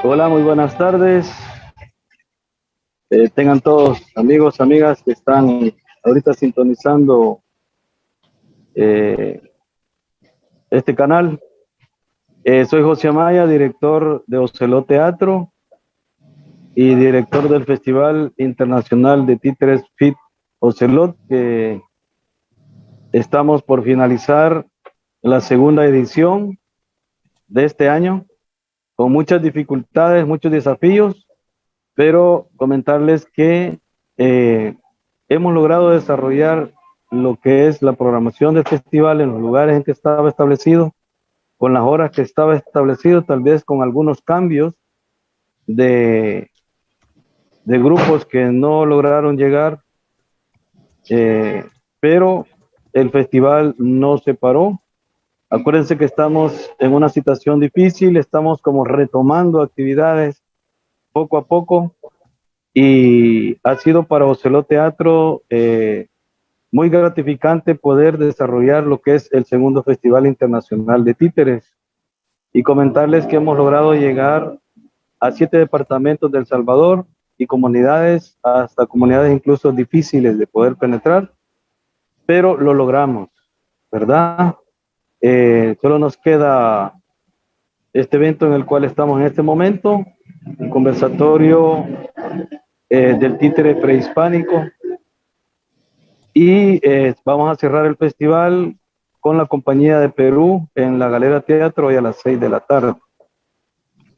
Hola, muy buenas tardes. Tengan todos amigos, amigas que están ahorita sintonizando eh, este canal. Soy José Amaya, director de Ocelot Teatro y director del Festival Internacional de Títeres FIT Ocelot, que estamos por finalizar la segunda edición de este año, con muchas dificultades, muchos desafíos, pero comentarles que hemos logrado desarrollar lo que es la programación del festival en los lugares en que estaba establecido, con las horas que estaba establecido, tal vez con algunos cambios de, de grupos que no lograron llegar, pero el festival no se paró. Acuérdense que estamos en una situación difícil, estamos como retomando actividades poco a poco, y ha sido para Ocelot Teatro muy gratificante poder desarrollar lo que es el segundo Festival Internacional de Títeres, y comentarles que hemos logrado llegar a 7 departamentos de El Salvador y comunidades, hasta comunidades incluso difíciles de poder penetrar, pero lo logramos, ¿verdad? Solo nos queda este evento en el cual estamos en este momento, el conversatorio del títere prehispánico, y vamos a cerrar el festival con la compañía de Perú en la Galera Teatro hoy a las 6 de la tarde.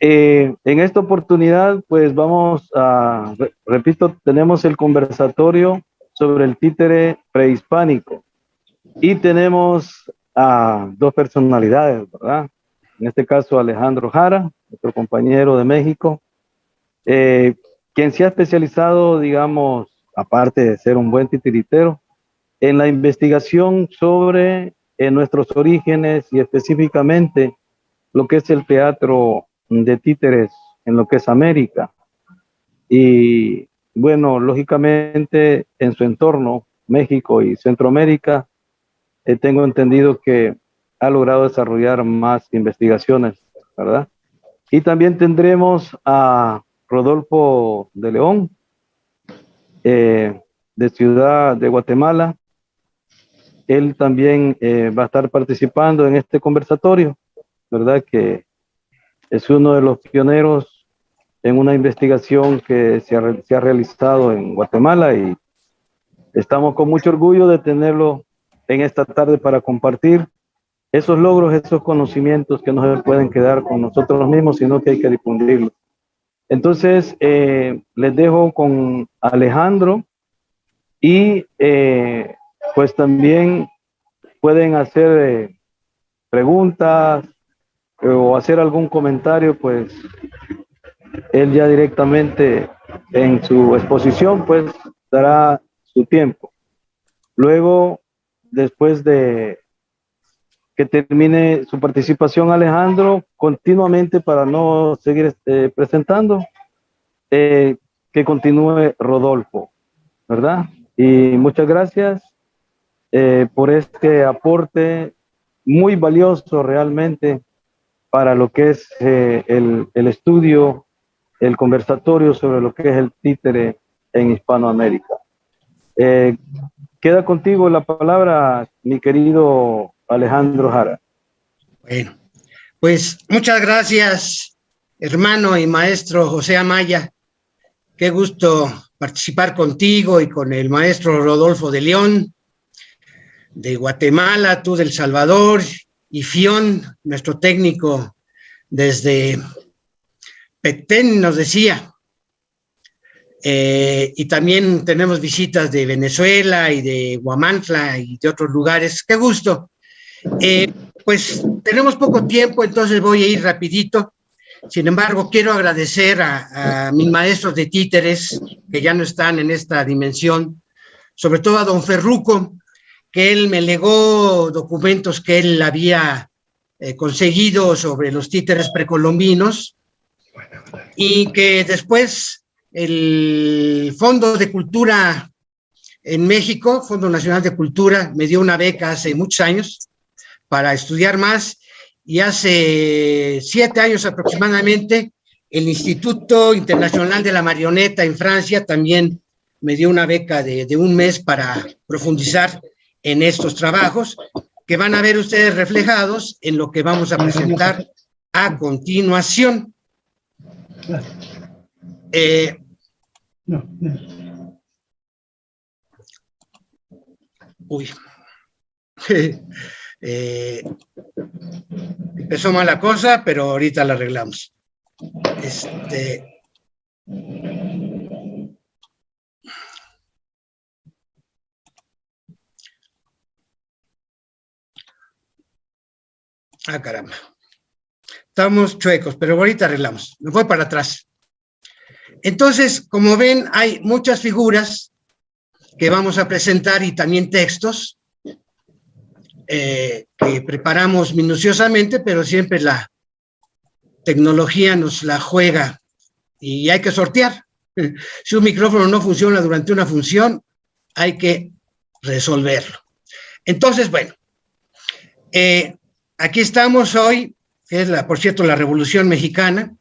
En esta oportunidad, pues vamos a, repito, tenemos el conversatorio sobre el títere prehispánico y tenemos a dos personalidades, ¿verdad? En este caso, Alejandro Jara, nuestro compañero de México, quien se ha especializado, digamos, aparte de ser un buen titiritero, en la investigación sobre nuestros orígenes y específicamente lo que es el teatro de títeres en lo que es América. Y bueno, lógicamente en su entorno, México y Centroamérica, tengo entendido que ha logrado desarrollar más investigaciones, ¿verdad? Y también tendremos a Rodolfo de León, de Ciudad de Guatemala. Él también va a estar participando en este conversatorio, ¿verdad? Que es uno de los pioneros en una investigación que se ha realizado en Guatemala, y estamos con mucho orgullo de tenerlo en esta tarde para compartir esos logros, esos conocimientos que no se pueden quedar con nosotros mismos, sino que hay que difundirlos. Entonces, les dejo con Alejandro y pues también pueden hacer preguntas o hacer algún comentario, pues él ya directamente en su exposición pues dará su tiempo. Luego, después de que termine su participación Alejandro, continuamente, para no seguir presentando, que continúe Rodolfo, ¿verdad? Y muchas gracias por este aporte muy valioso realmente para lo que es el estudio, el conversatorio sobre lo que es el títere en Hispanoamérica. Queda contigo la palabra, mi querido Alejandro Jara. Bueno, pues muchas gracias, hermano y maestro José Amaya. Qué gusto participar contigo y con el maestro Rodolfo de León, de Guatemala, tú del Salvador, y Fion, nuestro técnico desde Petén, nos decía. Y también tenemos visitas de Venezuela y de Huamantla y de otros lugares. Qué gusto. Pues tenemos poco tiempo, entonces voy a ir rapidito. Sin embargo, quiero agradecer a mis maestros de títeres que ya no están en esta dimensión, sobre todo a don Ferruco, que él me legó documentos que él había conseguido sobre los títeres precolombinos, y que después el Fondo de Cultura en México, Fondo Nacional de Cultura, me dio una beca hace muchos años para estudiar más, y hace 7 años aproximadamente el Instituto Internacional de la Marioneta en Francia también me dio una beca de un mes para profundizar en estos trabajos, que van a ver ustedes reflejados en lo que vamos a presentar a continuación. Empezó mal la cosa, pero ahorita la arreglamos. Caramba. Estamos chuecos, pero ahorita arreglamos. Me voy para atrás. Entonces, como ven, hay muchas figuras que vamos a presentar y también textos que preparamos minuciosamente, pero siempre la tecnología nos la juega y hay que sortear. Si un micrófono no funciona durante una función, hay que resolverlo. Entonces, bueno, aquí estamos hoy, que es, por cierto, la Revolución Mexicana.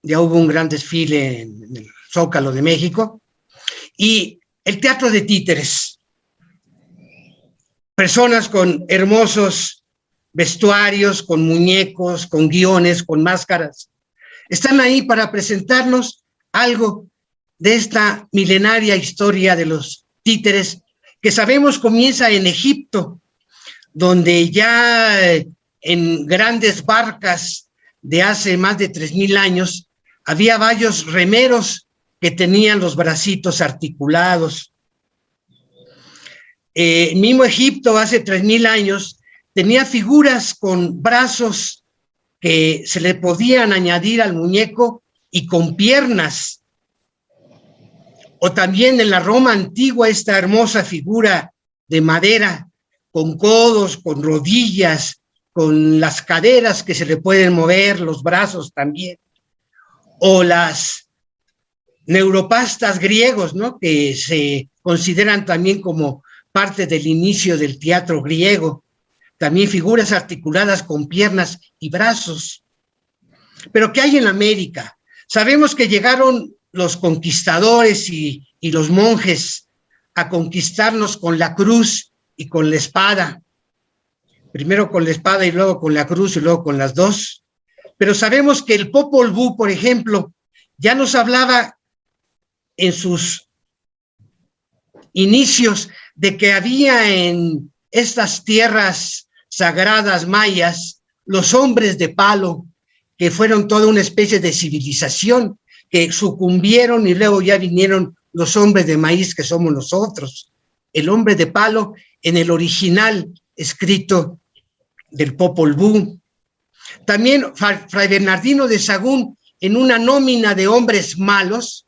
Ya hubo un gran desfile en el Zócalo de México. Y el teatro de títeres. Personas con hermosos vestuarios, con muñecos, con guiones, con máscaras. Están ahí para presentarnos algo de esta milenaria historia de los títeres, que sabemos comienza en Egipto, donde ya en grandes barcas de hace más de 3000 años había varios remeros que tenían los bracitos articulados. Mismo Egipto hace 3000 años tenía figuras con brazos que se le podían añadir al muñeco y con piernas. O también en la Roma antigua esta hermosa figura de madera con codos, con rodillas, con las caderas que se le pueden mover, los brazos también. O las neuropastas griegos, ¿no?, que se consideran también como parte del inicio del teatro griego. También figuras articuladas con piernas y brazos. Pero ¿qué hay en América? Sabemos que llegaron los conquistadores y los monjes a conquistarnos con la cruz y con la espada. Primero con la espada y luego con la cruz y luego con las dos. Pero sabemos que el Popol Vuh, por ejemplo, ya nos hablaba en sus inicios de que había en estas tierras sagradas mayas los hombres de palo, que fueron toda una especie de civilización, que sucumbieron y luego ya vinieron los hombres de maíz, que somos nosotros. El hombre de palo en el original escrito del Popol Vuh. También Fray Bernardino de Sahagún, en una nómina de hombres malos,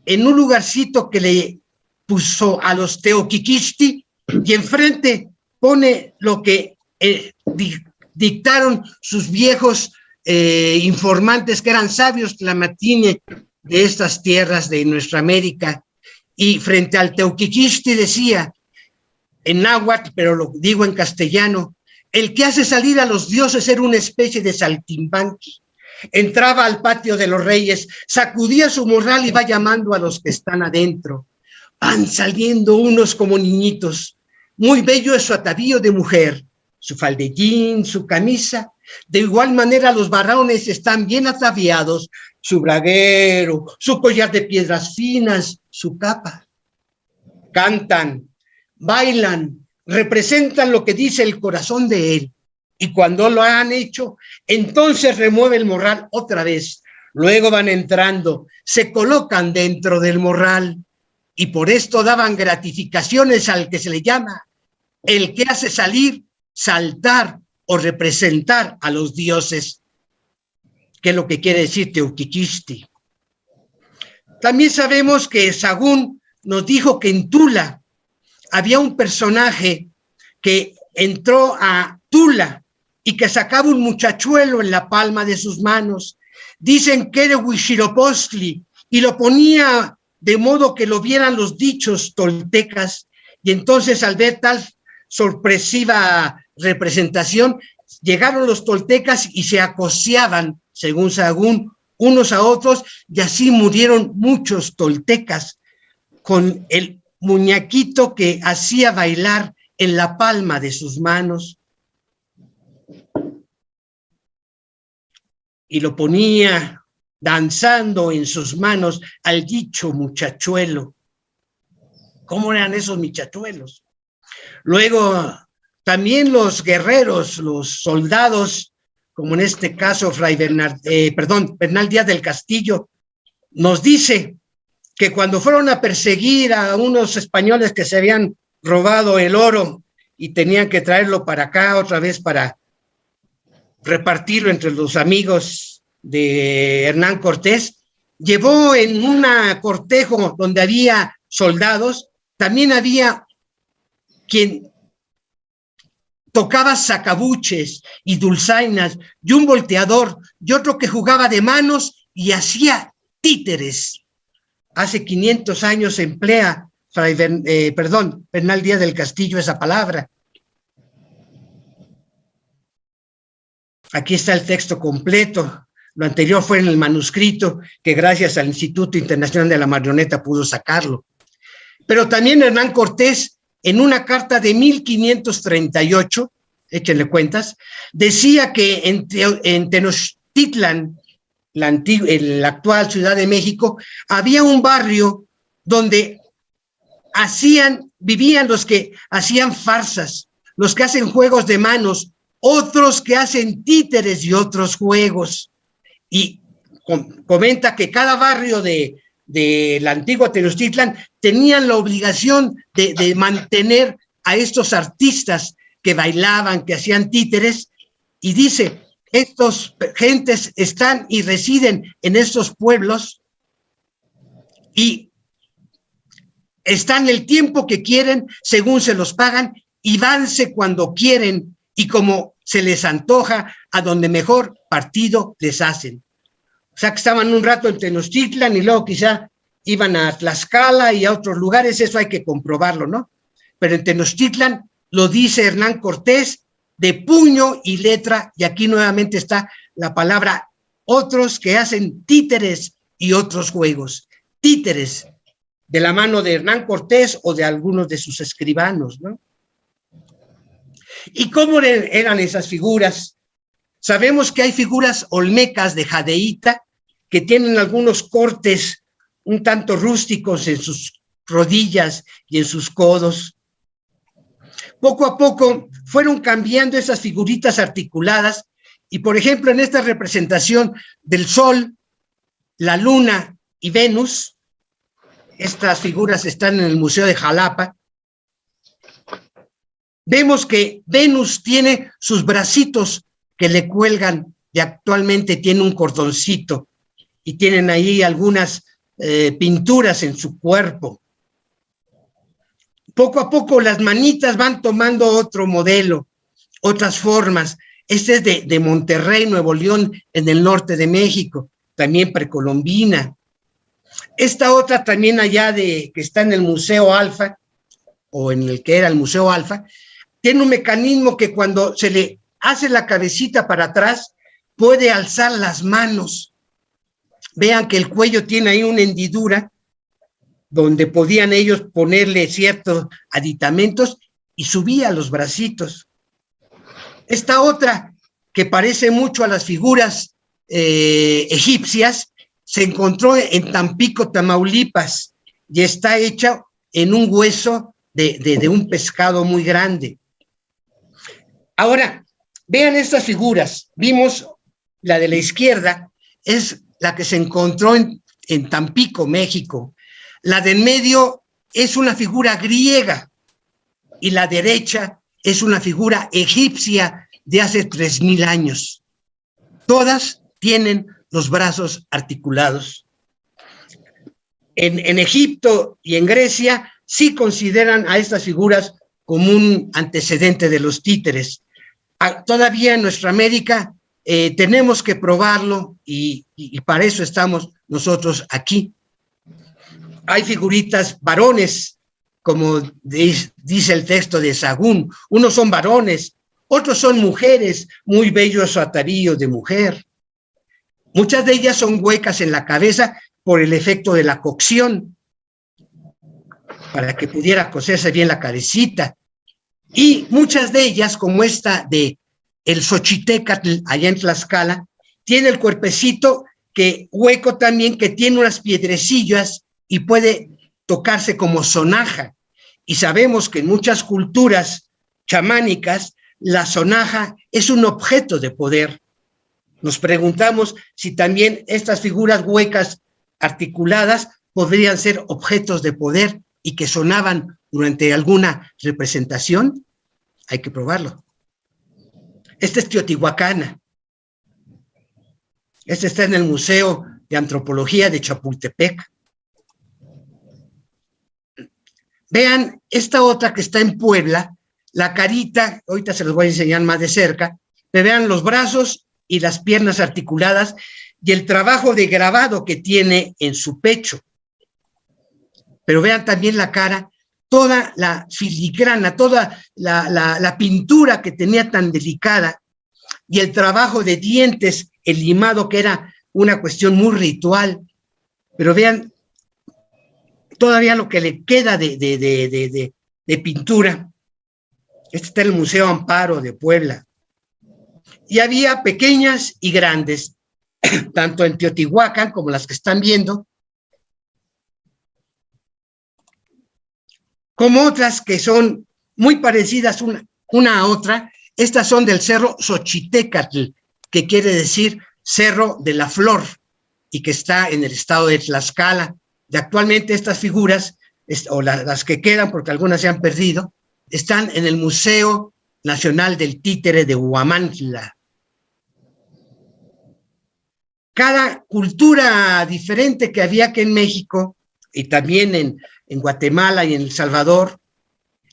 en un lugarcito que le puso a los Teoquiquixti, y enfrente pone lo que dictaron sus viejos informantes, que eran sabios tlamatine de estas tierras de nuestra América, y frente al Teoquiquixti decía, en náhuatl, pero lo digo en castellano: el que hace salir a los dioses era una especie de saltimbanqui. Entraba al patio de los reyes, sacudía su morral y va llamando a los que están adentro. Van saliendo unos como niñitos. Muy bello es su atavío de mujer, su faldellín, su camisa. De igual manera los varones están bien ataviados, su braguero, su collar de piedras finas, su capa. Cantan, bailan, representan lo que dice el corazón de él, y cuando lo han hecho, entonces remueve el morral otra vez. Luego van entrando, se colocan dentro del morral, y por esto daban gratificaciones al que se le llama el que hace salir, saltar o representar a los dioses, que es lo que quiere decir Teoquiquixti. También sabemos que Sahagún nos dijo que en Tula había un personaje que entró a Tula y que sacaba un muchachuelo en la palma de sus manos. Dicen que era Huitzilopochtli y lo ponía de modo que lo vieran los dichos toltecas, y entonces al ver tal sorpresiva representación, llegaron los toltecas y se acoceaban, según Sahagún, unos a otros, y así murieron muchos toltecas con el muñequito que hacía bailar en la palma de sus manos. Y lo ponía danzando en sus manos al dicho muchachuelo. ¿Cómo eran esos muchachuelos? Luego, también los guerreros, los soldados, como en este caso Bernal Díaz del Castillo, nos dice que cuando fueron a perseguir a unos españoles que se habían robado el oro y tenían que traerlo para acá otra vez para repartirlo entre los amigos de Hernán Cortés, llevó en un cortejo donde había soldados, también había quien tocaba sacabuches y dulzainas, y un volteador, y otro que jugaba de manos y hacía títeres. Hace 500 años se emplea, Bernal Díaz del Castillo, esa palabra. Aquí está el texto completo. Lo anterior fue en el manuscrito, que gracias al Instituto Internacional de la Marioneta pudo sacarlo. Pero también Hernán Cortés, en una carta de 1538, échenle cuentas, decía que en Tenochtitlan, la actual Ciudad de México, había un barrio donde vivían los que hacían farsas, los que hacen juegos de manos, otros que hacen títeres y otros juegos. Y comenta que cada barrio de la antigua Tenochtitlan tenían la obligación de mantener a estos artistas que bailaban, que hacían títeres, y dice, estos gentes están y residen en estos pueblos y están el tiempo que quieren, según se los pagan, y vanse cuando quieren y como se les antoja, a donde mejor partido les hacen. O sea, que estaban un rato en Tenochtitlan y luego quizá iban a Tlaxcala y a otros lugares, eso hay que comprobarlo, ¿no? Pero en Tenochtitlan lo dice Hernán Cortés de puño y letra, y aquí nuevamente está la palabra otros que hacen títeres y otros juegos. Títeres, de la mano de Hernán Cortés o de algunos de sus escribanos, ¿no? ¿Y cómo eran esas figuras? Sabemos que hay figuras olmecas de jadeíta que tienen algunos cortes un tanto rústicos en sus rodillas y en sus codos. Poco a poco fueron cambiando esas figuritas articuladas y, por ejemplo, en esta representación del Sol, la Luna y Venus, estas figuras están en el Museo de Jalapa, vemos que Venus tiene sus bracitos que le cuelgan y actualmente tiene un cordoncito y tienen ahí algunas pinturas en su cuerpo. Poco a poco las manitas van tomando otro modelo, otras formas. Este es de Monterrey, Nuevo León, en el norte de México, también precolombina. Esta otra también allá que está en el Museo Alfa, o en el que era el Museo Alfa, tiene un mecanismo que cuando se le hace la cabecita para atrás, puede alzar las manos. Vean que el cuello tiene ahí una hendidura donde podían ellos ponerle ciertos aditamentos y subía los bracitos. Esta otra, que parece mucho a las figuras egipcias, se encontró en Tampico, Tamaulipas, y está hecha en un hueso de un pescado muy grande. Ahora, vean estas figuras. Vimos la de la izquierda, es la que se encontró en Tampico, México. La de en medio es una figura griega y la derecha es una figura egipcia de hace 3000 años. Todas tienen los brazos articulados. En Egipto y en Grecia sí consideran a estas figuras como un antecedente de los títeres. Todavía en nuestra América tenemos que probarlo y para eso estamos nosotros aquí. Hay figuritas varones, como dice el texto de Sahagún. Unos son varones, otros son mujeres, muy bellos atavíos de mujer. Muchas de ellas son huecas en la cabeza por el efecto de la cocción, para que pudiera cocerse bien la cabecita. Y muchas de ellas, como esta de el Xochitecatl, allá en Tlaxcala, tiene el cuerpecito que hueco también, que tiene unas piedrecillas y puede tocarse como sonaja. Y sabemos que en muchas culturas chamánicas, la sonaja es un objeto de poder. Nos preguntamos si también estas figuras huecas articuladas podrían ser objetos de poder y que sonaban durante alguna representación. Hay que probarlo. Este es Teotihuacana. Este está en el Museo de Antropología de Chapultepec. Vean esta otra que está en Puebla, la carita, ahorita se los voy a enseñar más de cerca, vean los brazos y las piernas articuladas y el trabajo de grabado que tiene en su pecho. Pero vean también la cara, toda la filigrana, toda la pintura que tenía tan delicada y el trabajo de dientes, el limado, que era una cuestión muy ritual. Pero vean todavía lo que le queda de pintura. Este está en el Museo Amparo de Puebla. Y había pequeñas y grandes, tanto en Teotihuacán como las que están viendo, como otras que son muy parecidas una a otra. Estas son del Cerro Xochitecatl, que quiere decir Cerro de la Flor, y que está en el estado de Tlaxcala. Y actualmente estas figuras, o las que quedan, porque algunas se han perdido, están en el Museo Nacional del Títere de Huamantla. Cada cultura diferente que había aquí en México, y también en Guatemala y en El Salvador,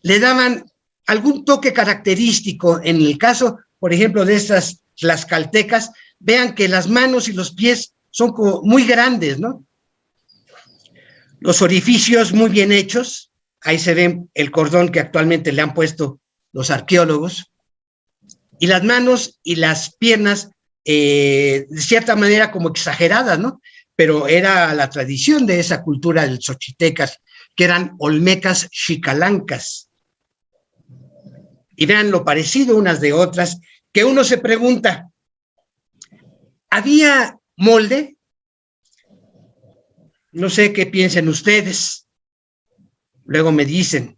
le daban algún toque característico. En el caso, por ejemplo, de estas tlaxcaltecas, vean que las manos y los pies son como muy grandes, ¿no? Los orificios muy bien hechos, ahí se ve el cordón que actualmente le han puesto los arqueólogos, y las manos y las piernas, de cierta manera como exageradas, ¿no? Pero era la tradición de esa cultura del Xochitecas, que eran olmecas xicalancas. Y vean lo parecido unas de otras, que uno se pregunta, ¿había molde? No sé qué piensen ustedes, luego me dicen,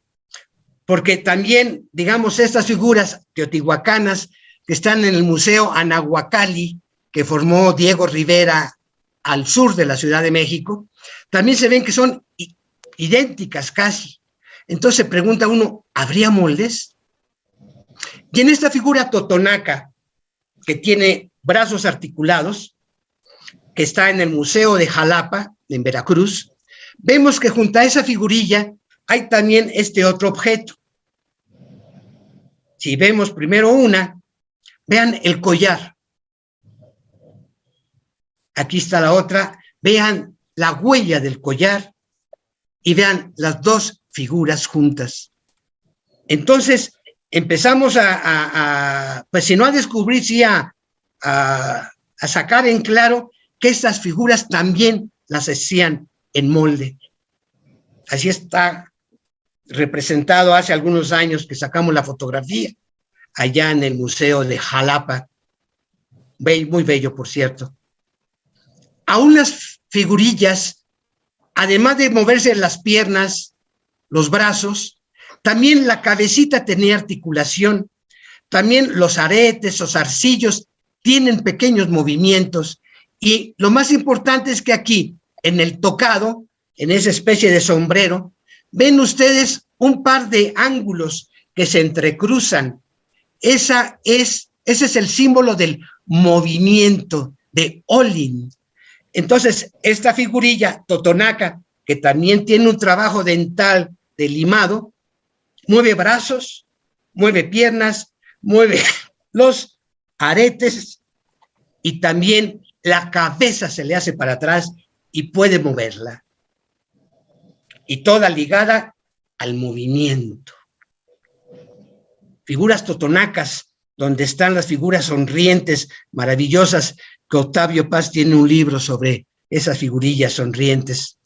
porque también, digamos, estas figuras teotihuacanas que están en el Museo Anahuacalli, que formó Diego Rivera al sur de la Ciudad de México, también se ven que son idénticas casi. Entonces se pregunta uno, ¿habría moldes? Y en esta figura totonaca, que tiene brazos articulados, que está en el Museo de Jalapa, en Veracruz, vemos que junto a esa figurilla hay también este otro objeto. Si vemos primero una, vean el collar. Aquí está la otra, vean la huella del collar y vean las dos figuras juntas. Entonces, empezamos pues si no a descubrir, sí a sacar en claro que estas figuras también las hacían en molde. Así está representado hace algunos años que sacamos la fotografía allá en el Museo de Jalapa, muy bello, por cierto. Aún las figurillas, además de moverse las piernas, los brazos, también la cabecita tenía articulación, también los aretes o zarcillos tienen pequeños movimientos, y lo más importante es que aquí, en el tocado, en esa especie de sombrero, ven ustedes un par de ángulos que se entrecruzan. Ese es el símbolo del movimiento, de Olin. Entonces, esta figurilla totonaca, que también tiene un trabajo dental de limado, mueve brazos, mueve piernas, mueve los aretes y también la cabeza se le hace para atrás y puede moverla. Y toda ligada al movimiento. Figuras totonacas, donde están las figuras sonrientes, maravillosas, que Octavio Paz tiene un libro sobre esas figurillas sonrientes.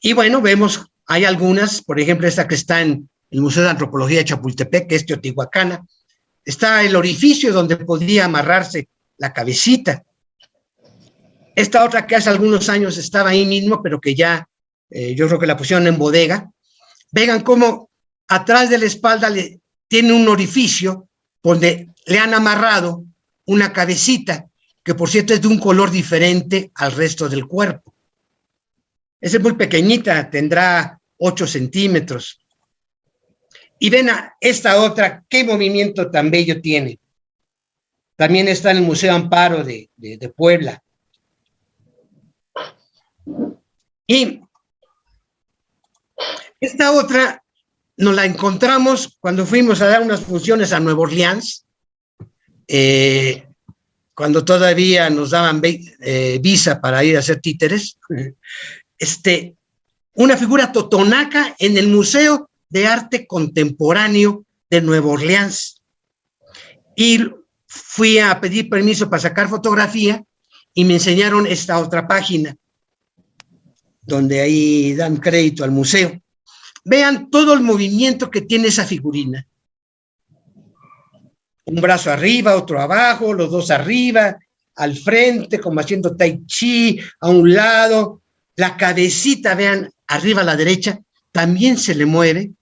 Y bueno, vemos, hay algunas, por ejemplo, esta que está en el Museo de Antropología de Chapultepec, que es teotihuacana, está el orificio donde podía amarrarse la cabecita. Esta otra que hace algunos años estaba ahí mismo, pero que ya yo creo que la pusieron en bodega. Vean cómo atrás de la espalda tiene un orificio donde le han amarrado una cabecita, que por cierto es de un color diferente al resto del cuerpo. Esa es muy pequeñita, tendrá 8 centímetros. Y ven a esta otra, qué movimiento tan bello tiene. También está en el Museo Amparo de Puebla. Y esta otra nos la encontramos cuando fuimos a dar unas funciones a Nueva Orleans, cuando todavía nos daban visa para ir a hacer títeres. Una figura totonaca en el Museo de Arte Contemporáneo de Nueva Orleans. Y fui a pedir permiso para sacar fotografía y me enseñaron esta otra página, donde ahí dan crédito al museo. Vean todo el movimiento que tiene esa figurina. Un brazo arriba, otro abajo, los dos arriba, al frente, como haciendo tai chi, a un lado. La cabecita, vean, arriba a la derecha, también se le mueve.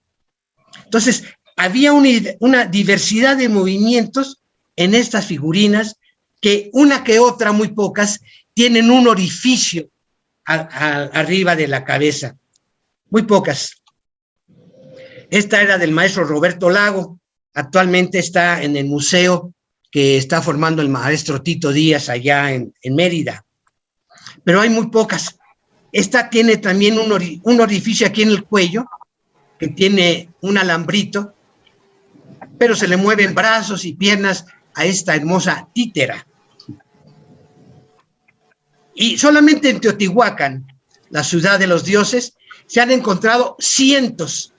Entonces, había una diversidad de movimientos en estas figurinas, que una que otra, muy pocas, tienen un orificio arriba de la cabeza. Muy pocas. Esta era del maestro Roberto Lago. Actualmente está en el museo que está formando el maestro Tito Díaz allá en Mérida. Pero hay muy pocas. Esta tiene también un orificio aquí en el cuello, que tiene un alambrito, pero se le mueven brazos y piernas a esta hermosa títera. Y solamente en Teotihuacán, la ciudad de los dioses, se han encontrado cientos,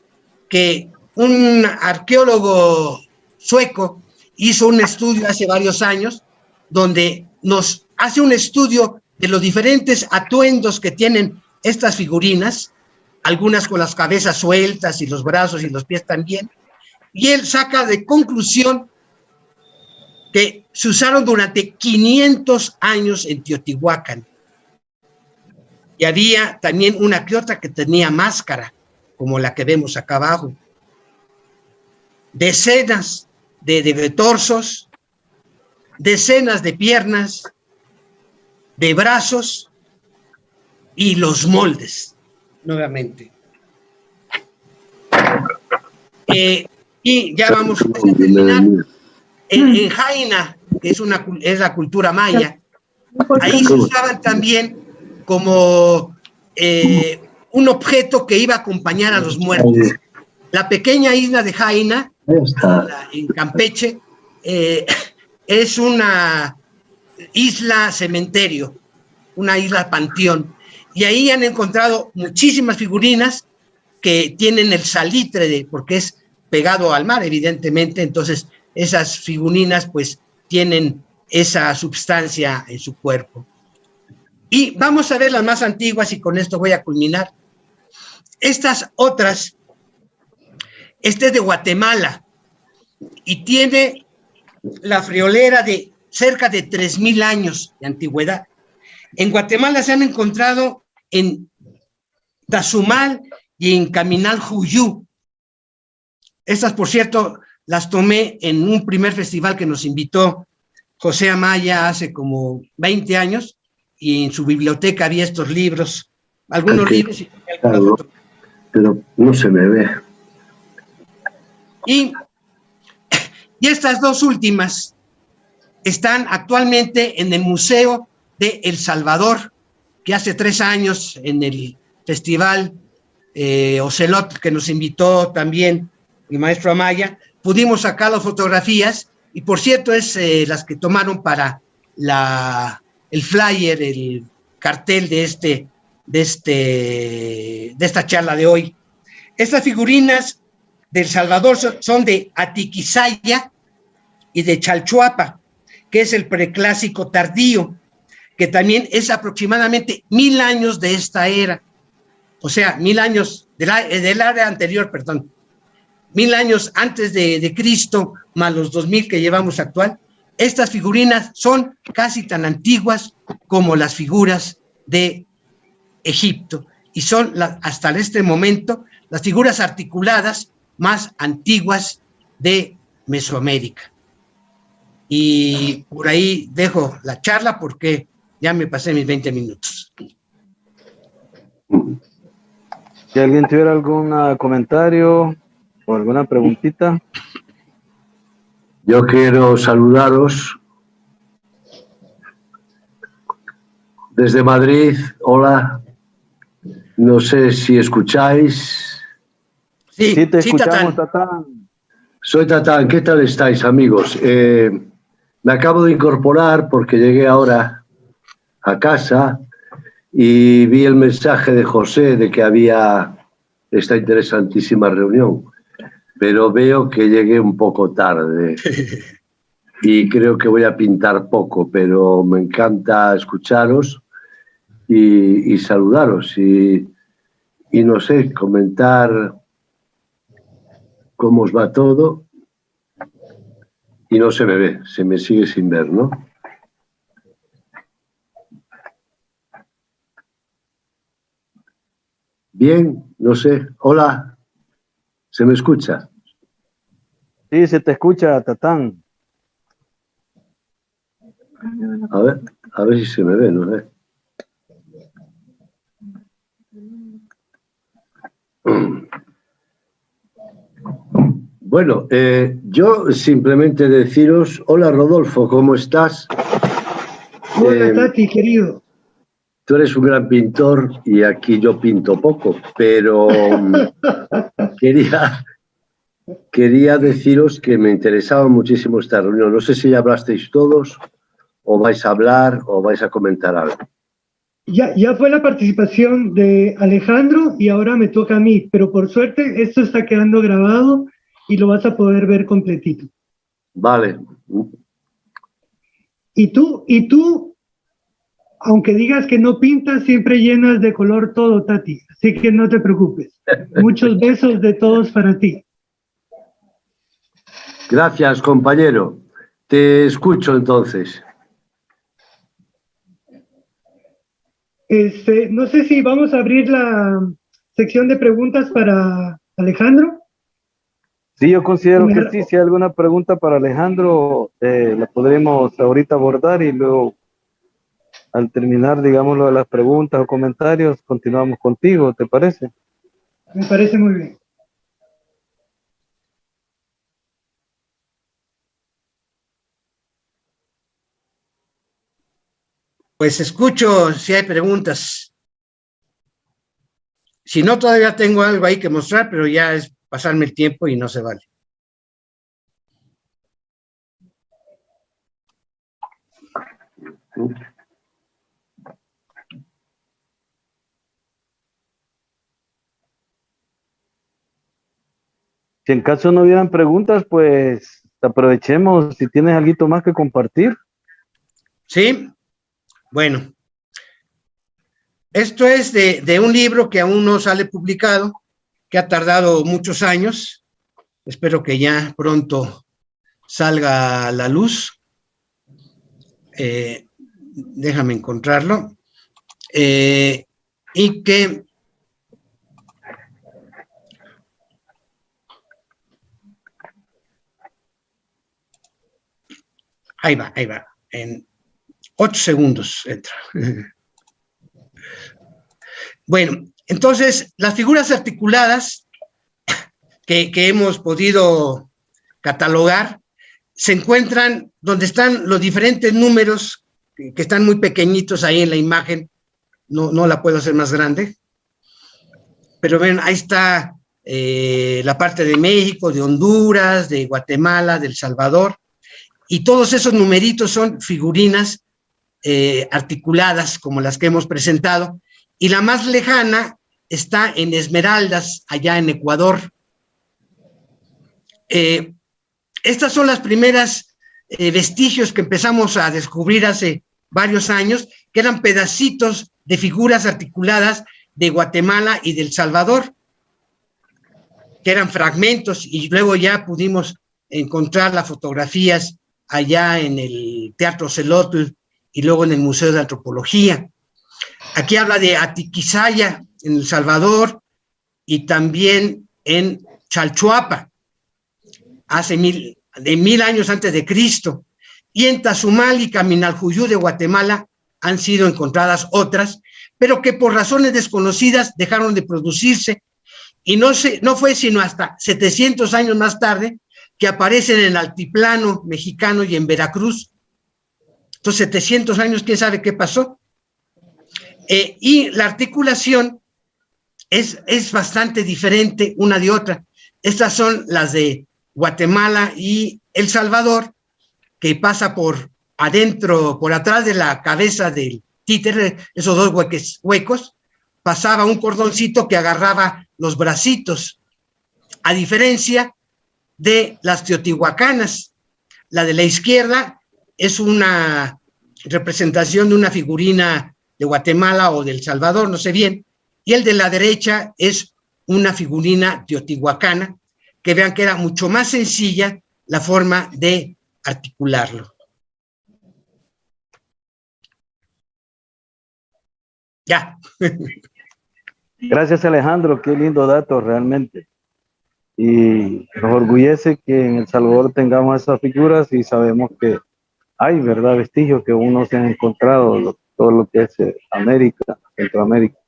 que un arqueólogo sueco hizo un estudio hace varios años, donde nos hace un estudio de los diferentes atuendos que tienen estas figurinas, algunas con las cabezas sueltas y los brazos y los pies también, y él saca de conclusión que se usaron durante 500 años en Teotihuacán. Y había también una que otra que tenía máscara, como la que vemos acá abajo. Decenas de torsos, decenas de piernas, de brazos y los moldes, nuevamente. Y ya vamos a terminar. En Jaina, que es la cultura maya, ahí se usaban también como un objeto que iba a acompañar a los muertos. La pequeña isla de Jaina, en Campeche, es una isla cementerio, una isla panteón, y ahí han encontrado muchísimas figurinas que tienen el salitre, porque es pegado al mar, evidentemente, entonces esas figurinas pues tienen esa sustancia en su cuerpo. Y vamos a ver las más antiguas, y con esto voy a culminar. Estas otras, este es de Guatemala, y tiene la friolera de cerca de 3,000 años de antigüedad. En Guatemala se han encontrado en Tazumal y en Caminal Juyú. Estas, por cierto, las tomé en un primer festival que nos invitó José Amaya hace como 20 años, y en su biblioteca había estos libros, algunos libros y algunas fotos. Pero no se me ve. Y estas dos últimas están actualmente en el Museo de El Salvador, que hace 3 años en el festival Ocelot, que nos invitó también el maestro Amaya, pudimos sacar las fotografías, y por cierto es las que tomaron para el flyer, el cartel de esta charla de hoy. Estas figurinas de El Salvador son de Atiquizaya y de Chalchuapa, que es el preclásico tardío, que también es aproximadamente 1000 años de esta era, o sea, 1000 años del área anterior, perdón, 1000 años antes de Cristo, más los 2000 que llevamos actual. Estas figurinas son casi tan antiguas como las figuras de Egipto y son hasta este momento las figuras articuladas más antiguas de Mesoamérica. Y por ahí dejo la charla porque ya me pasé mis 20 minutos. Si alguien tuviera algún comentario o alguna preguntita. Yo quiero saludaros desde Madrid. Hola. No sé si escucháis. Sí, te escuchamos, Tatán. Soy Tatán. ¿Qué tal estáis, amigos? Me acabo de incorporar porque llegué ahora a casa y vi el mensaje de José de que había esta interesantísima reunión, pero veo que llegué un poco tarde y creo que voy a pintar poco, pero me encanta escucharos y saludaros y no sé, comentar cómo os va todo. Y no se me ve, se me sigue sin ver, ¿no? Bien, no sé. Hola, ¿se me escucha? Sí, se te escucha, Tatán. A ver si se me ve, no sé. Bueno, yo simplemente deciros, hola Rodolfo, ¿cómo estás? Hola Tati, querido. Tú eres un gran pintor y aquí yo pinto poco, pero quería deciros que me interesaba muchísimo esta reunión. No sé si ya hablasteis todos, o vais a hablar, o vais a comentar algo. Ya fue la participación de Alejandro y ahora me toca a mí, pero por suerte esto está quedando grabado y lo vas a poder ver completito. Vale. Y tú, aunque digas que no pintas, siempre llenas de color todo, Tati, así que no te preocupes. Muchos besos de todos para ti. Gracias, compañero. Te escucho entonces. No sé si vamos a abrir la sección de preguntas para Alejandro. Sí, yo considero que sí. Si hay alguna pregunta para Alejandro, la podremos ahorita abordar y luego, al terminar, digámoslo, de las preguntas o comentarios, continuamos contigo, ¿te parece? Me parece muy bien. Pues escucho si hay preguntas. Si no, todavía tengo algo ahí que mostrar, pero ya es pasarme el tiempo y no se vale. Si en caso no hubieran preguntas, pues aprovechemos si tienes algo más que compartir. Sí, bueno. Esto es de un libro que aún no sale publicado, que ha tardado muchos años. Espero que ya pronto salga a la luz. Déjame encontrarlo. Y que ahí va. En 8 segundos entra. Bueno, entonces, las figuras articuladas que hemos podido catalogar se encuentran donde están los diferentes números que están muy pequeñitos ahí en la imagen. No la puedo hacer más grande. Pero ven, ahí está la parte de México, de Honduras, de Guatemala, de El Salvador. Y todos esos numeritos son figurinas articuladas como las que hemos presentado. Y la más lejana está en Esmeraldas, allá en Ecuador. Estas son las primeras vestigios que empezamos a descubrir hace varios años, que eran pedacitos de figuras articuladas de Guatemala y del Salvador, que eran fragmentos, y luego ya pudimos encontrar las fotografías allá en el Teatro Celotl y luego en el Museo de Antropología. Aquí habla de Atiquizaya en El Salvador y también en Chalchuapa, hace mil años antes de Cristo. Y en Tazumal y Caminaljuyú de Guatemala han sido encontradas otras, pero que por razones desconocidas dejaron de producirse, y no fue sino hasta 700 años más tarde que aparecen en el altiplano mexicano y en Veracruz. Entonces, 700 años, ¿quién sabe qué pasó? Y la articulación es bastante diferente una de otra. Estas son las de Guatemala y El Salvador, que pasa por adentro, por atrás de la cabeza del títere, esos dos huecos, pasaba un cordoncito que agarraba los bracitos, a diferencia de las teotihuacanas. La de la izquierda es una representación de una figurina de Guatemala o del Salvador, no sé bien, y el de la derecha es una figurina teotihuacana, que vean que era mucho más sencilla la forma de articularlo. Ya. Gracias, Alejandro, qué lindo dato realmente. Y nos orgullece que en El Salvador tengamos esas figuras, y sabemos que hay, ¿verdad?, vestigios que uno se han encontrado, todo lo que es América, Centroamérica.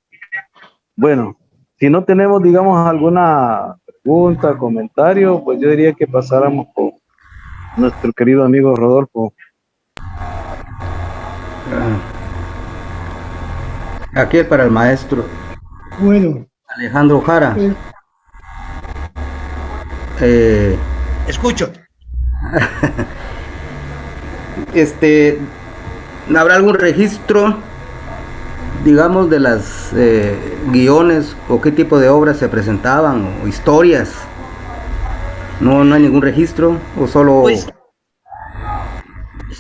Bueno, si no tenemos, digamos, alguna pregunta, comentario, pues yo diría que pasáramos con nuestro querido amigo Rodolfo. Aquí es para el maestro. Bueno. Alejandro Jara. Escucho. ¿Habrá algún registro, digamos, de las guiones o qué tipo de obras se presentaban o historias? ¿No hay ningún registro o solo, pues,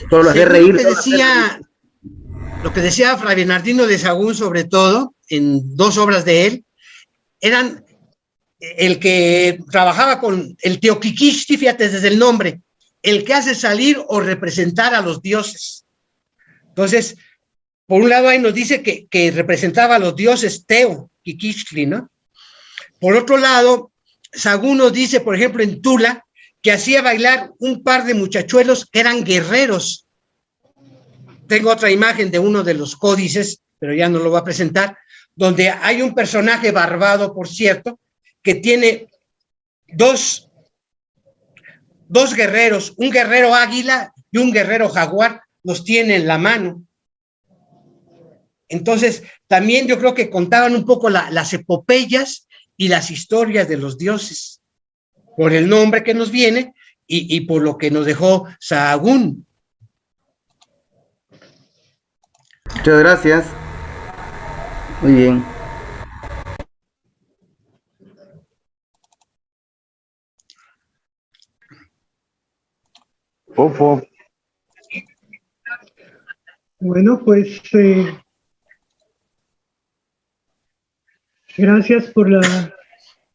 solo hacer reír? Lo que decía Fray Bernardino de Sahagún, sobre todo, en dos obras de él, eran el que trabajaba con el Teoquiquixti, fíjate desde el nombre, el que hace salir o representar a los dioses. Entonces, por un lado ahí nos dice que representaba a los dioses Teoquiquixtli, ¿no? Por otro lado, Sahagún nos dice, por ejemplo, en Tula, que hacía bailar un par de muchachuelos que eran guerreros. Tengo otra imagen de uno de los códices, pero ya no lo voy a presentar, donde hay un personaje barbado, por cierto, que tiene dos guerreros, un guerrero águila y un guerrero jaguar, los tiene en la mano. Entonces, también yo creo que contaban un poco las epopeyas y las historias de los dioses, por el nombre que nos viene y por lo que nos dejó Sahagún. Muchas gracias. Muy bien. Fofo. Bueno, pues gracias por la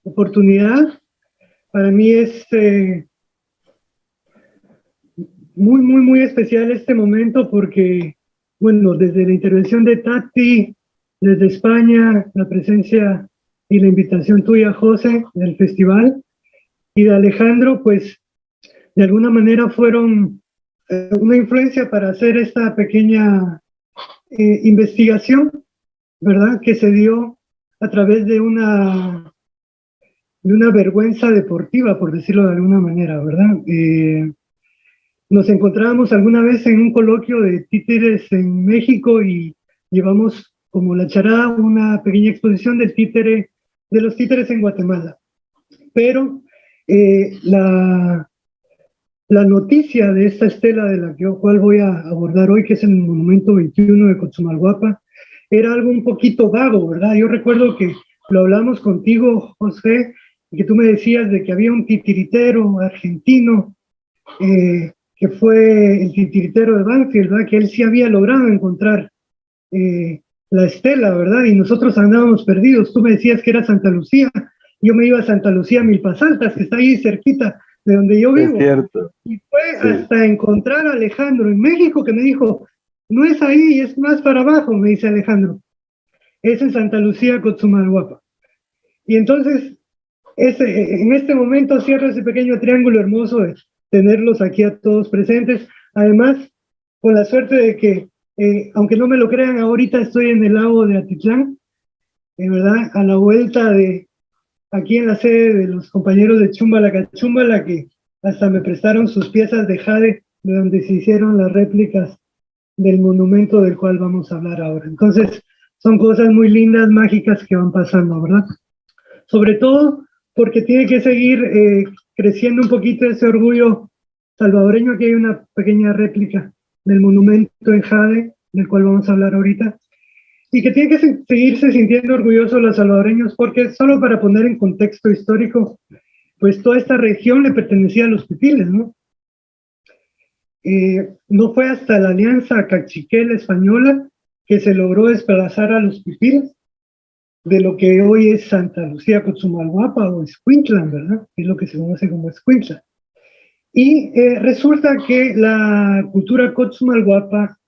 oportunidad. Para mí es muy especial este momento porque, bueno, desde la intervención de Tati, desde España, la presencia y la invitación tuya, José, del festival, y de Alejandro, pues de alguna manera fueron una influencia para hacer esta pequeña investigación, ¿verdad?, que se dio a través de una vergüenza deportiva, por decirlo de alguna manera, ¿verdad? Nos encontrábamos alguna vez en un coloquio de títeres en México y llevamos como la charada una pequeña exposición de los títeres en Guatemala. Pero la noticia de esta estela de la cual voy a abordar hoy, que es el Monumento 21 de Cochumalguapa, era algo un poquito vago, ¿verdad? Yo recuerdo que lo hablamos contigo, José, y que tú me decías de que había un titiritero argentino que que fue el titiritero de Banfield, ¿verdad? Que él sí había logrado encontrar la estela, ¿verdad? Y nosotros andábamos perdidos. Tú me decías que era Santa Lucía, yo me iba a Santa Lucía Milpas Altas, que está ahí cerquita de donde yo vivo. Es cierto. Y fue Sí. hasta encontrar a Alejandro en México que me dijo, no es ahí, es más para abajo, me dice Alejandro. Es en Santa Lucía, Cotzumalguapa. Y entonces, en este momento cierro ese pequeño triángulo hermoso de tenerlos aquí a todos presentes. Además, con la suerte de que, aunque no me lo crean, ahorita estoy en el lago de Atitlán, ¿verdad? A la vuelta de, aquí en la sede de los compañeros de Chumbala Cachumbala, que hasta me prestaron sus piezas de jade, de donde se hicieron las réplicas del monumento del cual vamos a hablar ahora. Entonces, son cosas muy lindas, mágicas que van pasando, ¿verdad? Sobre todo porque tiene que seguir creciendo un poquito ese orgullo salvadoreño. Aquí hay una pequeña réplica del monumento en jade, del cual vamos a hablar ahorita, y que tiene que seguirse sintiendo orgullosos los salvadoreños, porque solo para poner en contexto histórico, pues toda esta región le pertenecía a los pipiles, ¿no? No fue hasta la alianza cachiquel española que se logró desplazar a los pipiles de lo que hoy es Santa Lucía, Cotzumalguapa o Escuintla, ¿verdad? Es lo que se conoce como Escuintla. Y resulta que la cultura Cotzumalguapa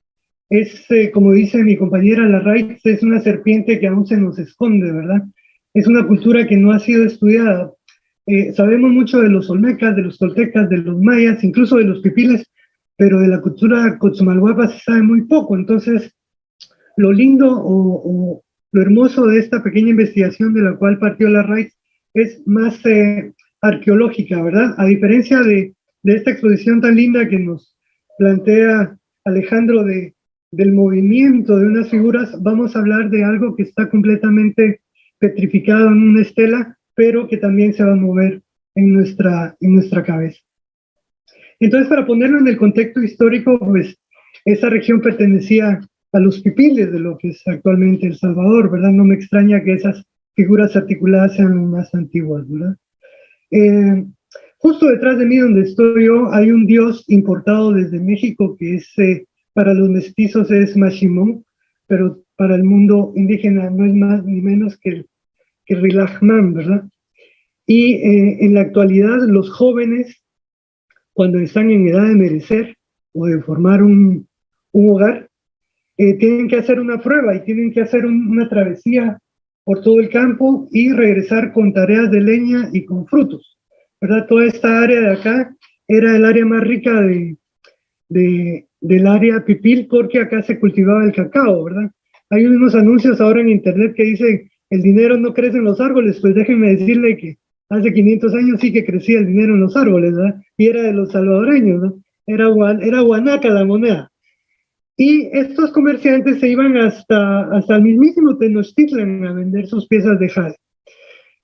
es, como dice mi compañera Larraitz, es una serpiente que aún se nos esconde, ¿verdad? Es una cultura que no ha sido estudiada. Sabemos mucho de los olmecas, de los toltecas, de los mayas, incluso de los pipiles, pero de la cultura Cotzumalguapa se sabe muy poco. Entonces, lo lindo o lo hermoso de esta pequeña investigación de la cual partió Larraitz es más arqueológica, ¿verdad? A diferencia de esta exposición tan linda que nos plantea Alejandro del movimiento de unas figuras, vamos a hablar de algo que está completamente petrificado en una estela, pero que también se va a mover en nuestra cabeza. Entonces, para ponerlo en el contexto histórico, pues esa región pertenecía a los pipiles de lo que es actualmente El Salvador, ¿verdad? No me extraña que esas figuras articuladas sean más antiguas, ¿verdad? Justo detrás de mí, donde estoy yo, hay un dios importado desde México que es, para los mestizos es Mashimón, pero para el mundo indígena no es más ni menos que Rilajman, ¿verdad? Y en la actualidad los jóvenes, cuando están en edad de merecer o de formar un hogar, tienen que hacer una prueba y tienen que hacer una travesía por todo el campo y regresar con tareas de leña y con frutos, ¿verdad? Toda esta área de acá era el área más rica del área pipil, porque acá se cultivaba el cacao, ¿verdad? Hay unos anuncios ahora en internet que dicen, el dinero no crece en los árboles. Pues déjenme decirle que hace 500 años sí que crecía el dinero en los árboles, ¿verdad? Y era de los salvadoreños, ¿no? Era guanaca la moneda. Y estos comerciantes se iban hasta el mismísimo Tenochtitlan a vender sus piezas de jade.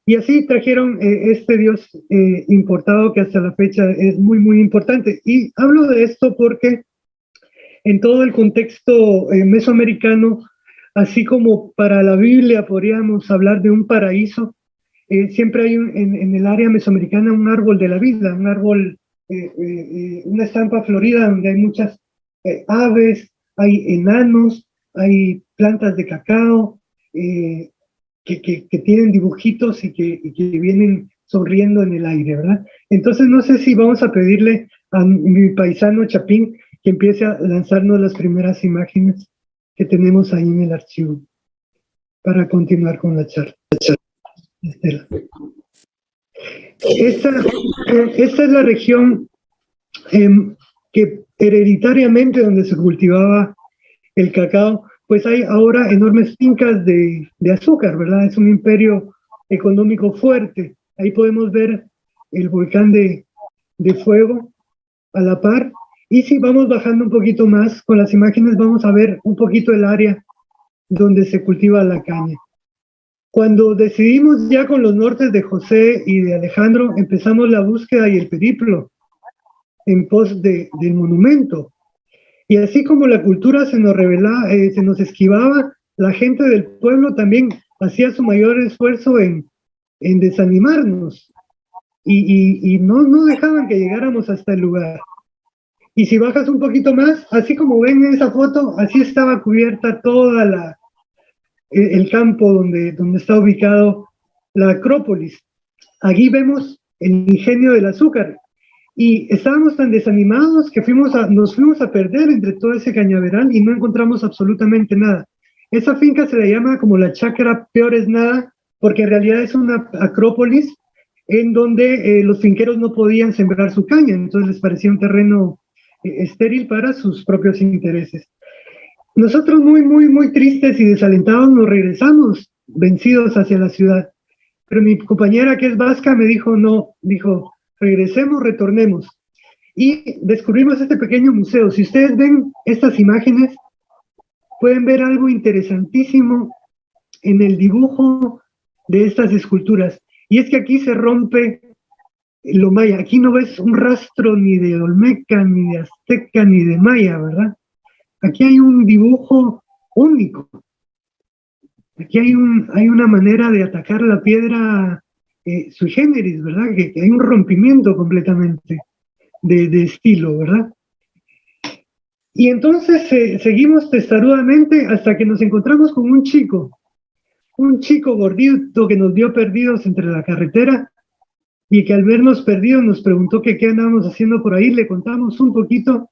Y así trajeron este dios importado que hasta la fecha es muy, muy importante. Y hablo de esto porque en todo el contexto mesoamericano, así como para la Biblia podríamos hablar de un paraíso, siempre hay en el área mesoamericana un árbol de la vida, un árbol, una estampa florida donde hay muchas aves, hay enanos, hay plantas de cacao, que tienen dibujitos y que vienen sonriendo en el aire, ¿verdad? Entonces no sé si vamos a pedirle a mi paisano Chapín que empiece a lanzarnos las primeras imágenes que tenemos ahí en el archivo para continuar con la charla. Esta es la región que hereditariamente donde se cultivaba el cacao, pues hay ahora enormes fincas de azúcar, ¿verdad? Es un imperio económico fuerte. Ahí podemos ver el volcán de fuego a la par. Y si vamos bajando un poquito más con las imágenes, vamos a ver un poquito el área donde se cultiva la caña. Cuando decidimos ya con los nortes de José y de Alejandro, empezamos la búsqueda y el periplo en pos del monumento. Y así como la cultura se nos esquivaba, la gente del pueblo también hacía su mayor esfuerzo en desanimarnos y no dejaban que llegáramos hasta el lugar. Y si bajas un poquito más, así como ven en esa foto, así estaba cubierta toda el campo donde está ubicado la Acrópolis. Aquí vemos el ingenio del azúcar. Y estábamos tan desanimados que nos fuimos a perder entre todo ese cañaveral y no encontramos absolutamente nada. Esa finca se le llama como la chacra peor es nada, porque en realidad es una acrópolis en donde los finqueros no podían sembrar su caña, entonces les parecía un terreno estéril para sus propios intereses. Nosotros muy tristes y desalentados nos regresamos, vencidos hacia la ciudad. Pero mi compañera que es vasca me dijo, no, dijo, regresemos, retornemos. Y descubrimos este pequeño museo. Si ustedes ven estas imágenes, pueden ver algo interesantísimo en el dibujo de estas esculturas. Y es que aquí se rompe lo maya. Aquí no ves un rastro ni de olmeca, ni de azteca, ni de maya, ¿verdad? Aquí hay un dibujo único. Aquí hay una manera de atacar la piedra sui generis, ¿verdad? Que hay un rompimiento completamente de estilo, ¿verdad? Y entonces seguimos testarudamente hasta que nos encontramos con un chico gordito que nos vio perdidos entre la carretera y que al vernos perdidos nos preguntó que qué andábamos haciendo por ahí. Le contamos un poquito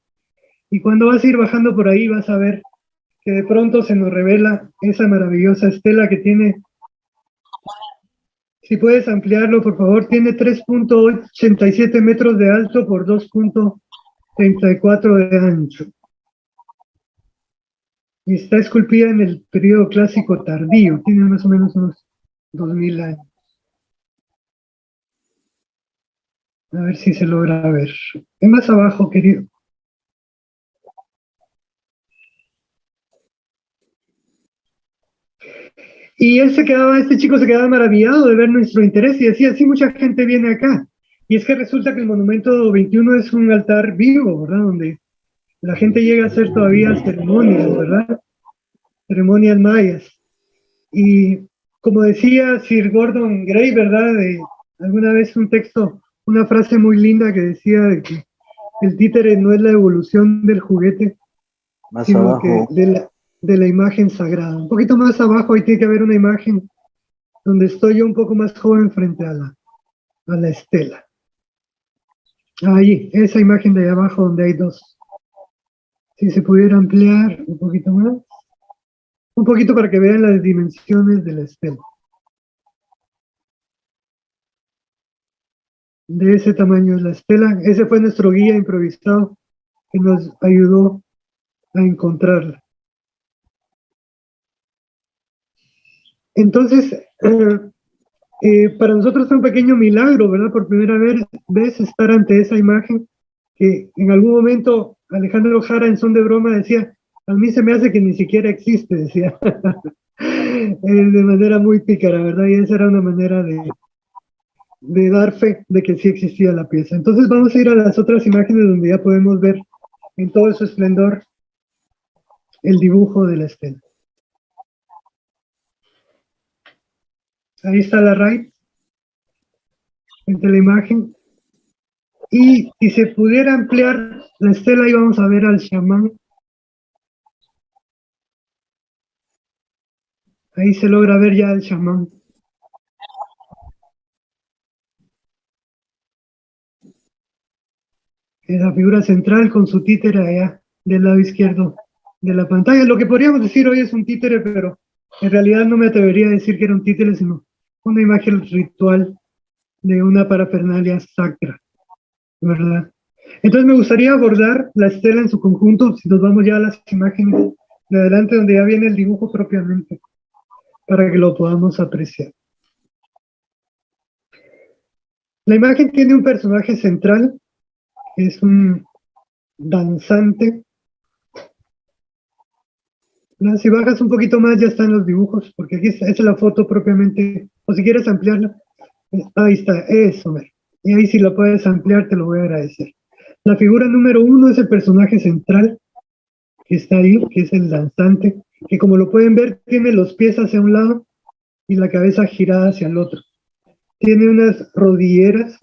y cuando vas a ir bajando por ahí vas a ver que de pronto se nos revela esa maravillosa estela que tiene, si puedes ampliarlo por favor, tiene 3.87 metros de alto por 2.34 de ancho. Y está esculpida en el periodo clásico tardío, tiene más o menos unos 2000 años. A ver si se logra ver. Es más abajo, querido. Y este chico se quedaba maravillado de ver nuestro interés y decía, sí, mucha gente viene acá. Y es que resulta que el monumento 21 es un altar vivo, ¿verdad? Donde la gente llega a hacer todavía ceremonias, ¿verdad? Ceremonias mayas. Y como decía Sir Gordon Gray, ¿verdad? Alguna vez un texto, una frase muy linda que decía de que el títere no es la evolución del juguete, Más sino abajo. que de la imagen sagrada. Un poquito más abajo ahí tiene que haber una imagen donde estoy yo un poco más joven frente a la estela. Ahí, esa imagen de ahí abajo donde hay dos. Si se pudiera ampliar un poquito más. Un poquito para que vean las dimensiones de la estela. De ese tamaño es la estela. Ese fue nuestro guía improvisado que nos ayudó a encontrarla. Entonces, para nosotros fue un pequeño milagro, ¿verdad? Por primera vez estar ante esa imagen que en algún momento Alejandro Jara en son de broma decía, a mí se me hace que ni siquiera existe, decía, de manera muy pícara, ¿verdad? Y esa era una manera de dar fe de que sí existía la pieza. Entonces vamos a ir a las otras imágenes donde ya podemos ver en todo su esplendor el dibujo de la estela. Ahí está la raíz, entre la imagen. Y si se pudiera ampliar la estela, ahí vamos a ver al chamán. Ahí se logra ver ya al chamán. La figura central con su títere allá del lado izquierdo de la pantalla. Lo que podríamos decir hoy es un títere, pero en realidad no me atrevería a decir que era un títere, sino una imagen ritual de una parafernalia sacra, ¿verdad? Entonces me gustaría abordar la estela en su conjunto, si nos vamos ya a las imágenes de adelante, donde ya viene el dibujo propiamente, para que lo podamos apreciar. La imagen tiene un personaje central, que es un danzante. Si bajas un poquito más ya están los dibujos, porque aquí esta es la foto propiamente, o si quieres ampliarla, ahí está, eso, y ahí si la puedes ampliar te lo voy a agradecer. La figura número 1 es el personaje central, que está ahí, que es el danzante, que como lo pueden ver tiene los pies hacia un lado y la cabeza girada hacia el otro. Tiene unas rodilleras,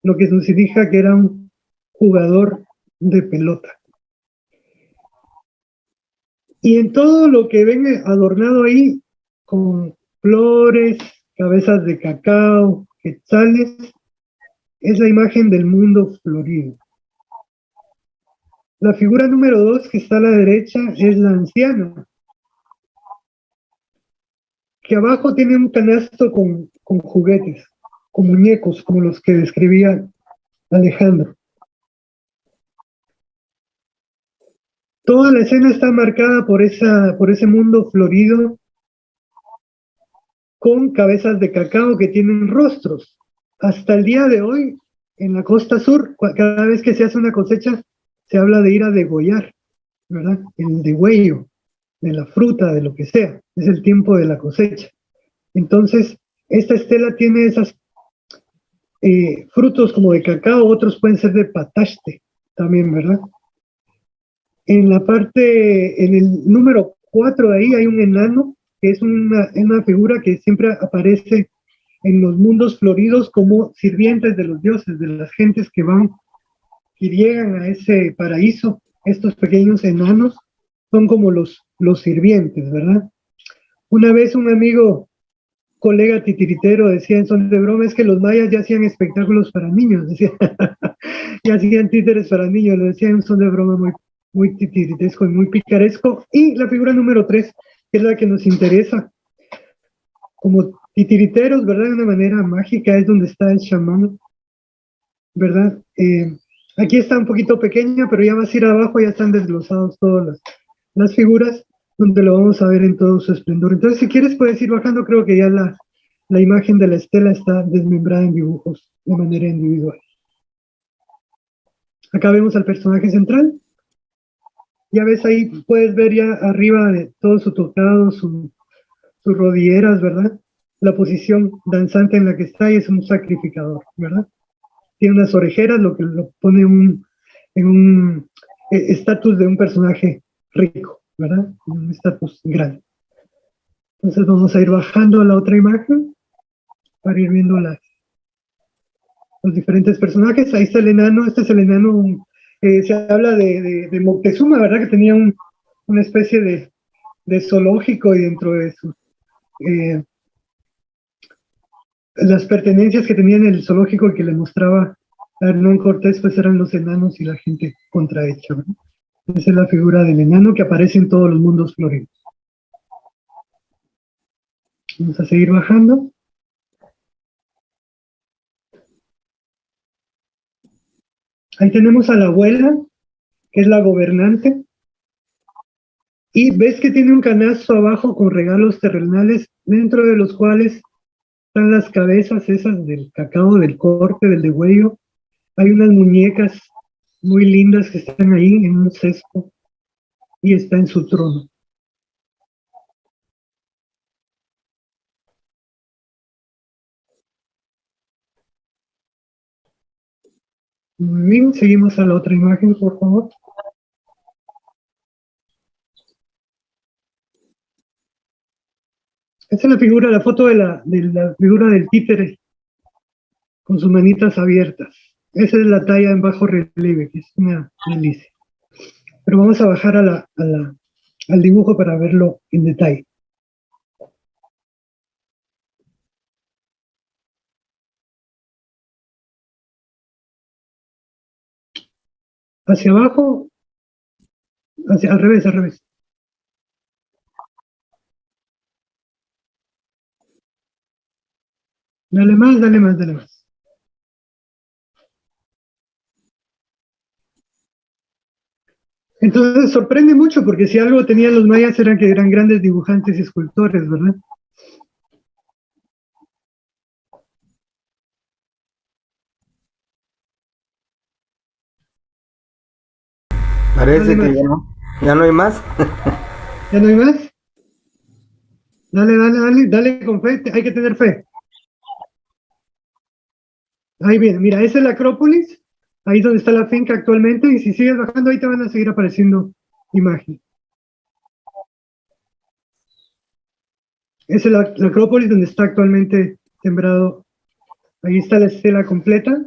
lo que significa que era un jugador de pelota. Y en todo lo que ven adornado ahí, con flores, cabezas de cacao, quetzales, es la imagen del mundo florido. La figura número 2 que está a la derecha es la anciana, que abajo tiene un canasto con juguetes, con muñecos, como los que describía Alejandro. Toda la escena está marcada por ese mundo florido con cabezas de cacao que tienen rostros. Hasta el día de hoy, en la costa sur, cada vez que se hace una cosecha, se habla de ir a degollar, ¿verdad? El degüello, de la fruta, de lo que sea. Es el tiempo de la cosecha. Entonces, esta estela tiene esos frutos como de cacao, otros pueden ser de pataste también, ¿verdad? En el número 4 de ahí hay un enano, que es una figura que siempre aparece en los mundos floridos como sirvientes de los dioses, de las gentes que llegan a ese paraíso. Estos pequeños enanos son como los sirvientes, ¿verdad? Una vez un amigo, colega titiritero, decía en son de broma, es que los mayas ya hacían espectáculos para niños, decía, ya hacían títeres para niños, lo decía en son de broma muy titiritesco y muy picaresco. Y la figura número 3, que es la que nos interesa, como titiriteros, ¿verdad? De una manera mágica, es donde está el chamán, ¿verdad? Aquí está un poquito pequeña, pero ya vas a ir abajo, ya están desglosados todas las figuras, donde lo vamos a ver en todo su esplendor. Entonces, si quieres, puedes ir bajando. Creo que ya la imagen de la estela está desmembrada en dibujos de manera individual. Acá vemos al personaje central. Ya ves ahí, puedes ver ya arriba de todo su tocado, sus rodilleras, ¿verdad? La posición danzante en la que está, y es un sacrificador, ¿verdad? Tiene unas orejeras, lo que lo pone en un estatus de un personaje rico, ¿verdad? Un estatus grande. Entonces vamos a ir bajando a la otra imagen para ir viendo los diferentes personajes. Ahí está el enano, este es el enano, se habla de Moctezuma, ¿verdad? Que tenía una especie de zoológico, y dentro de sus las pertenencias que tenía en el zoológico que le mostraba a Hernán Cortés, pues eran los enanos y la gente contrahecha, ¿verdad? Esa es la figura del enano que aparece en todos los mundos floridos. Vamos a seguir bajando. Ahí tenemos a la abuela, que es la gobernante, y ves que tiene un canasto abajo con regalos terrenales, dentro de los cuales están las cabezas esas del cacao, del corte, del degüello. Hay unas muñecas muy lindas que están ahí en un cesto, y está en su trono. Muy bien, seguimos a la otra imagen, por favor. Esta es la figura, la foto de la figura del títere con sus manitas abiertas. Esa es la talla en bajo relieve, que es una delicia. Pero vamos a bajar al dibujo para verlo en detalle. Hacia abajo, al revés, al revés. Dale más, dale más, dale más. Entonces sorprende mucho, porque si algo tenían los mayas era que eran grandes dibujantes y escultores, ¿verdad? Parece que ya no hay más. ¿Ya no hay más? Dale con fe, hay que tener fe. Ahí viene, mira, esa es la Acrópolis, ahí es donde está la finca actualmente, y si sigues bajando ahí te van a seguir apareciendo imágenes. Esa es la Acrópolis donde está actualmente sembrado. Ahí está la estela completa.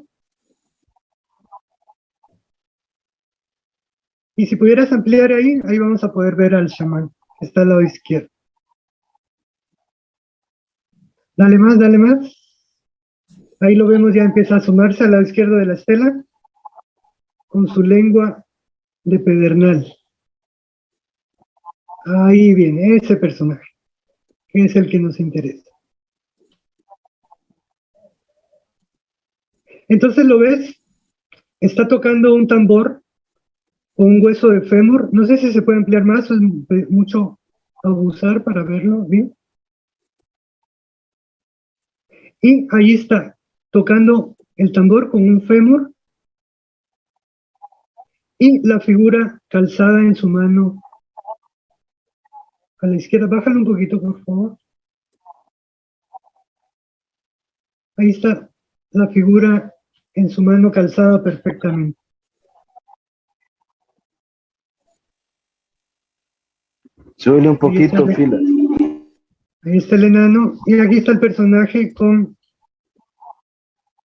Y si pudieras ampliar ahí vamos a poder ver al chamán, que está al lado izquierdo. Dale más, dale más. Ahí lo vemos, ya empieza a asomarse al lado izquierdo de la estela, con su lengua de pedernal. Ahí viene ese personaje, que es el que nos interesa. Entonces lo ves, está tocando un tambor con un hueso de fémur. No sé si se puede ampliar más, o es mucho abusar para verlo bien. Y ahí está, tocando el tambor con un fémur y la figura calzada en su mano a la izquierda. Bájalo un poquito, por favor. Ahí está la figura en su mano calzada perfectamente. Súbele un poquito, Filas. Ahí está el enano, y aquí está el personaje con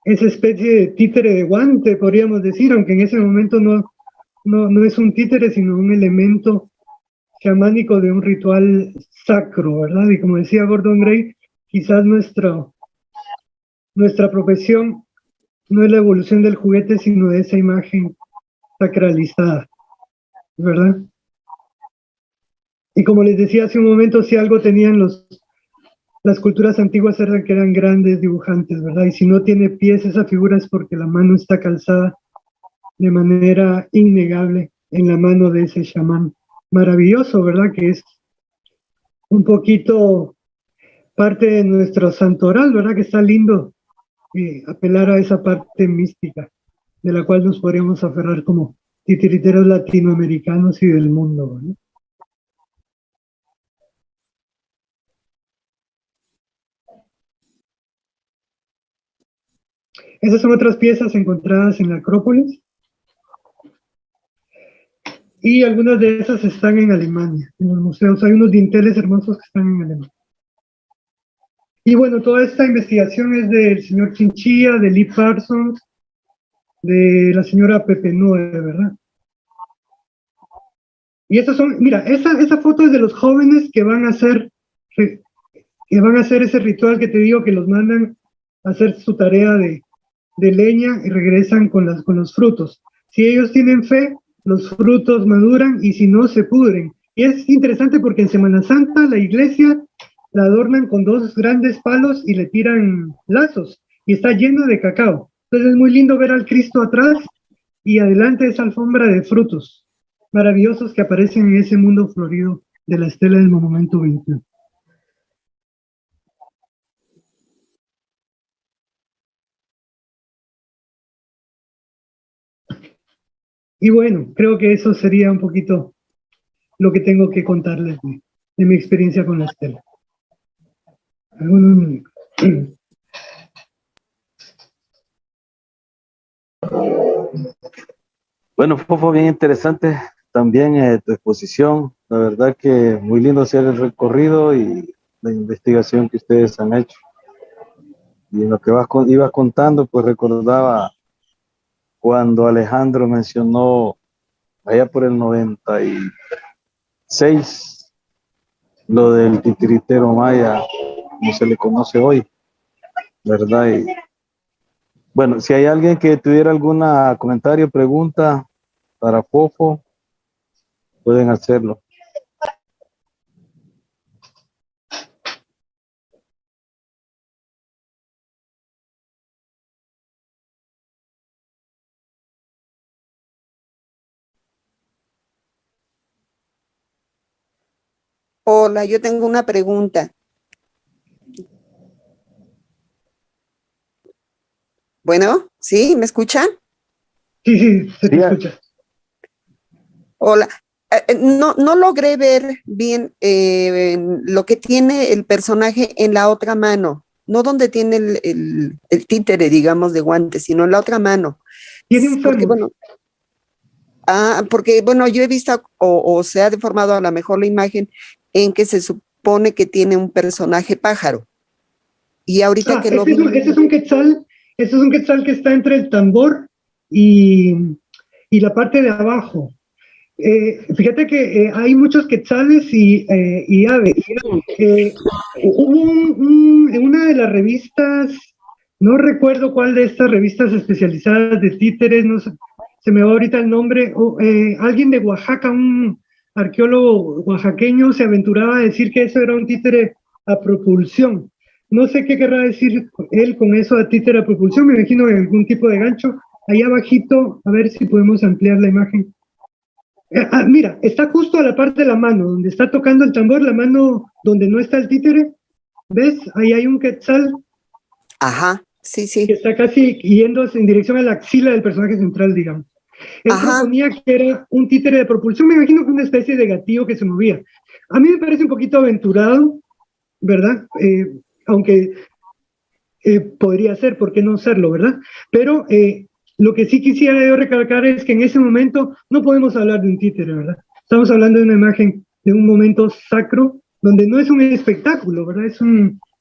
esa especie de títere de guante, podríamos decir, aunque en ese momento no es un títere, sino un elemento chamánico de un ritual sacro, ¿verdad? Y como decía Gordon Gray, quizás nuestra profesión no es la evolución del juguete, sino de esa imagen sacralizada, ¿verdad? Y como les decía hace un momento, si algo tenían las culturas antiguas era que eran grandes dibujantes, ¿verdad? Y si no tiene pies esa figura es porque la mano está calzada de manera innegable en la mano de ese chamán maravilloso, ¿verdad? Que es un poquito parte de nuestro santoral, ¿verdad? Que está lindo apelar a esa parte mística de la cual nos podríamos aferrar como titiriteros latinoamericanos y del mundo, ¿no? Esas son otras piezas encontradas en la Acrópolis. Y algunas de esas están en Alemania, en los museos. Hay unos dinteles hermosos que están en Alemania. Y bueno, toda esta investigación es del señor Chinchilla, de Lee Parsons, de la señora Pepe Noe, ¿verdad? Y estas son, mira, esa foto es de los jóvenes que van a hacer ese ritual que te digo, que los mandan a hacer su tarea de leña y regresan con los frutos. Si ellos tienen fe, los frutos maduran, y si no, se pudren. Y es interesante porque en Semana Santa la iglesia la adornan con 2 grandes palos y le tiran lazos, y está llena de cacao. Entonces es muy lindo ver al Cristo atrás y adelante esa alfombra de frutos maravillosos que aparecen en ese mundo florido de la estela del Monumento 21. Y bueno, creo que eso sería un poquito lo que tengo que contarles de mi experiencia con la estela. Bueno, Fofo, bien interesante también tu exposición. La verdad que muy lindo hacer el recorrido y la investigación que ustedes han hecho. Y en lo que ibas contando, pues recordaba cuando Alejandro mencionó allá por el 96 lo del titiritero maya, como se le conoce hoy, ¿verdad? Y bueno, si hay alguien que tuviera algún comentario, pregunta para Fofo, pueden hacerlo. Hola, yo tengo una pregunta. Bueno, ¿sí? ¿Me escuchan? Sí, se te escucha. Hola. No logré ver bien lo que tiene el personaje en la otra mano. No donde tiene el títere, digamos, de guante, sino en la otra mano. Tiene un fémur. Porque yo he visto o se ha deformado a lo mejor la imagen en que se supone que tiene un personaje pájaro. Y ahorita que lo vi... Ese es un quetzal que está entre el tambor y la parte de abajo. Fíjate que hay muchos quetzales y aves. Hubo en una de las revistas, no recuerdo cuál de estas revistas especializadas de títeres, no sé, se me va ahorita el nombre, alguien de Oaxaca, un arqueólogo oaxaqueño, se aventuraba a decir que eso era un títere a propulsión. No sé qué querrá decir él con eso a títere a propulsión, me imagino algún tipo de gancho. Ahí abajito, a ver si podemos ampliar la imagen. Mira, está justo a la parte de la mano, donde está tocando el tambor, la mano donde no está el títere. ¿Ves? Ahí hay un quetzal. Ajá, sí, sí. Que está casi yendo en dirección a la axila del personaje central, digamos. Él proponía que era un títere de propulsión, me imagino que una especie de gatillo que se movía. A mí me parece un poquito aventurado, ¿verdad? Aunque podría ser, ¿por qué no serlo, verdad? Pero lo que sí quisiera yo recalcar es que en ese momento no podemos hablar de un títere, ¿verdad? Estamos hablando de una imagen, de un momento sacro, donde no es un espectáculo, ¿verdad?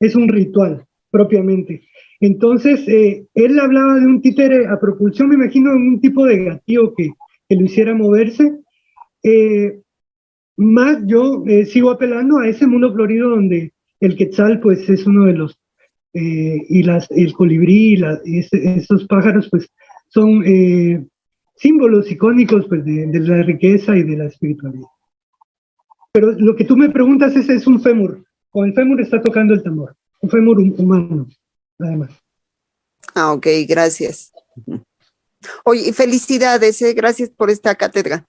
Es un ritual, propiamente. Entonces, él hablaba de un títere a propulsión, me imagino, un tipo de gatillo que lo hiciera moverse. Más yo sigo apelando a ese mundo florido donde el quetzal, pues, es uno de los, y el colibrí, estos pájaros, pues, son símbolos icónicos, pues, de la riqueza y de la espiritualidad. Pero lo que tú me preguntas es un fémur. Con el fémur está tocando el tambor. Un fémur humano, además. Ah, ok, gracias. Oye, felicidades, gracias por esta cátedra.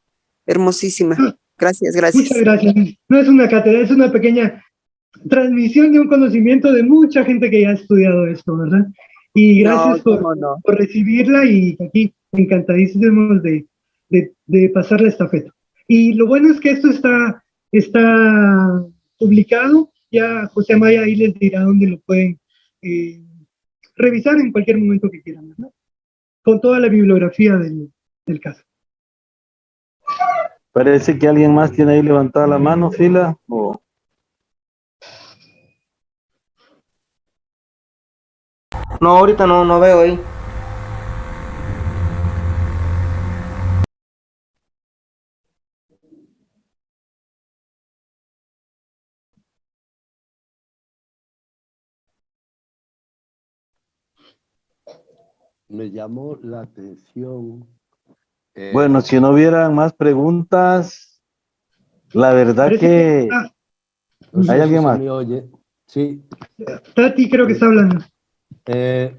Hermosísima. Gracias, gracias. Muchas gracias. No es una cátedra, es una pequeña transmisión de un conocimiento de mucha gente que ya ha estudiado esto, ¿verdad? Y gracias por recibirla y aquí encantadísimos de pasar la estafeta. Y lo bueno es que esto está publicado, ya José Amaya ahí les dirá dónde lo pueden revisar en cualquier momento que quieran, ¿verdad? Con toda la bibliografía del caso. Parece que alguien más tiene ahí levantada la mano, Fila. No, ahorita no veo ahí. Me llamó la atención. Bueno, si no hubieran más preguntas, la verdad que... No sé ¿Hay alguien si más? se me oye. Sí. Tati creo que está hablando.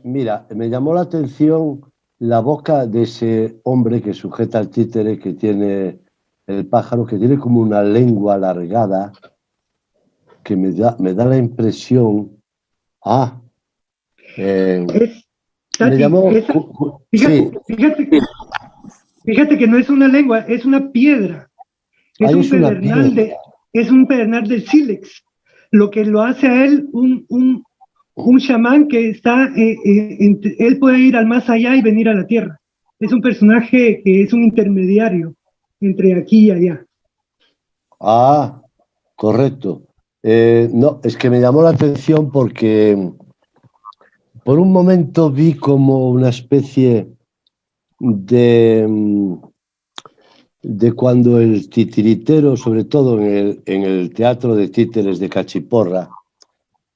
Mira, me llamó la atención la boca de ese hombre que sujeta el títere, que tiene el pájaro, que tiene como una lengua alargada, que me da la impresión... Tati, me llamó... fíjate que no es una lengua, es una piedra. Es un pedernal del sílex, lo que lo hace a él un chamán que está, él puede ir al más allá y venir a la tierra. Es un personaje que es un intermediario entre aquí y allá. Correcto. No, es que me llamó la atención porque por un momento vi como una especie de cuando el titiritero, sobre todo en el teatro de títeres de Cachiporra,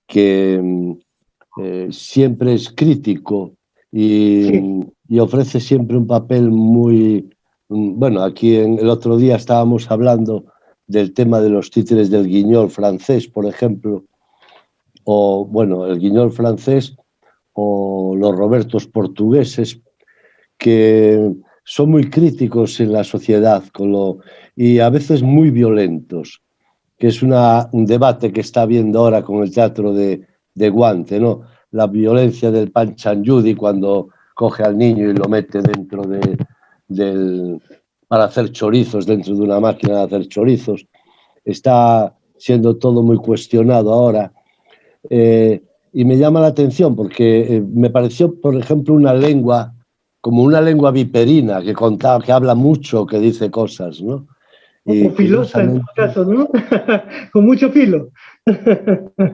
que siempre es crítico y ofrece siempre un papel muy... Bueno, aquí el otro día estábamos hablando del tema de los títeres del guiñol francés, por ejemplo, o, bueno, el guiñol francés o los Robertos portugueses, que son muy críticos en la sociedad y a veces muy violentos, que es un debate que está habiendo ahora con el teatro de Guante, ¿no? La violencia del Panchanjudi cuando coge al niño y lo mete dentro para hacer chorizos, dentro de una máquina de hacer chorizos. Está siendo todo muy cuestionado ahora. Y me llama la atención porque me pareció, por ejemplo, como una lengua viperina que habla mucho, que dice cosas, ¿no? Como filosa en este caso, ¿no? Con mucho filo.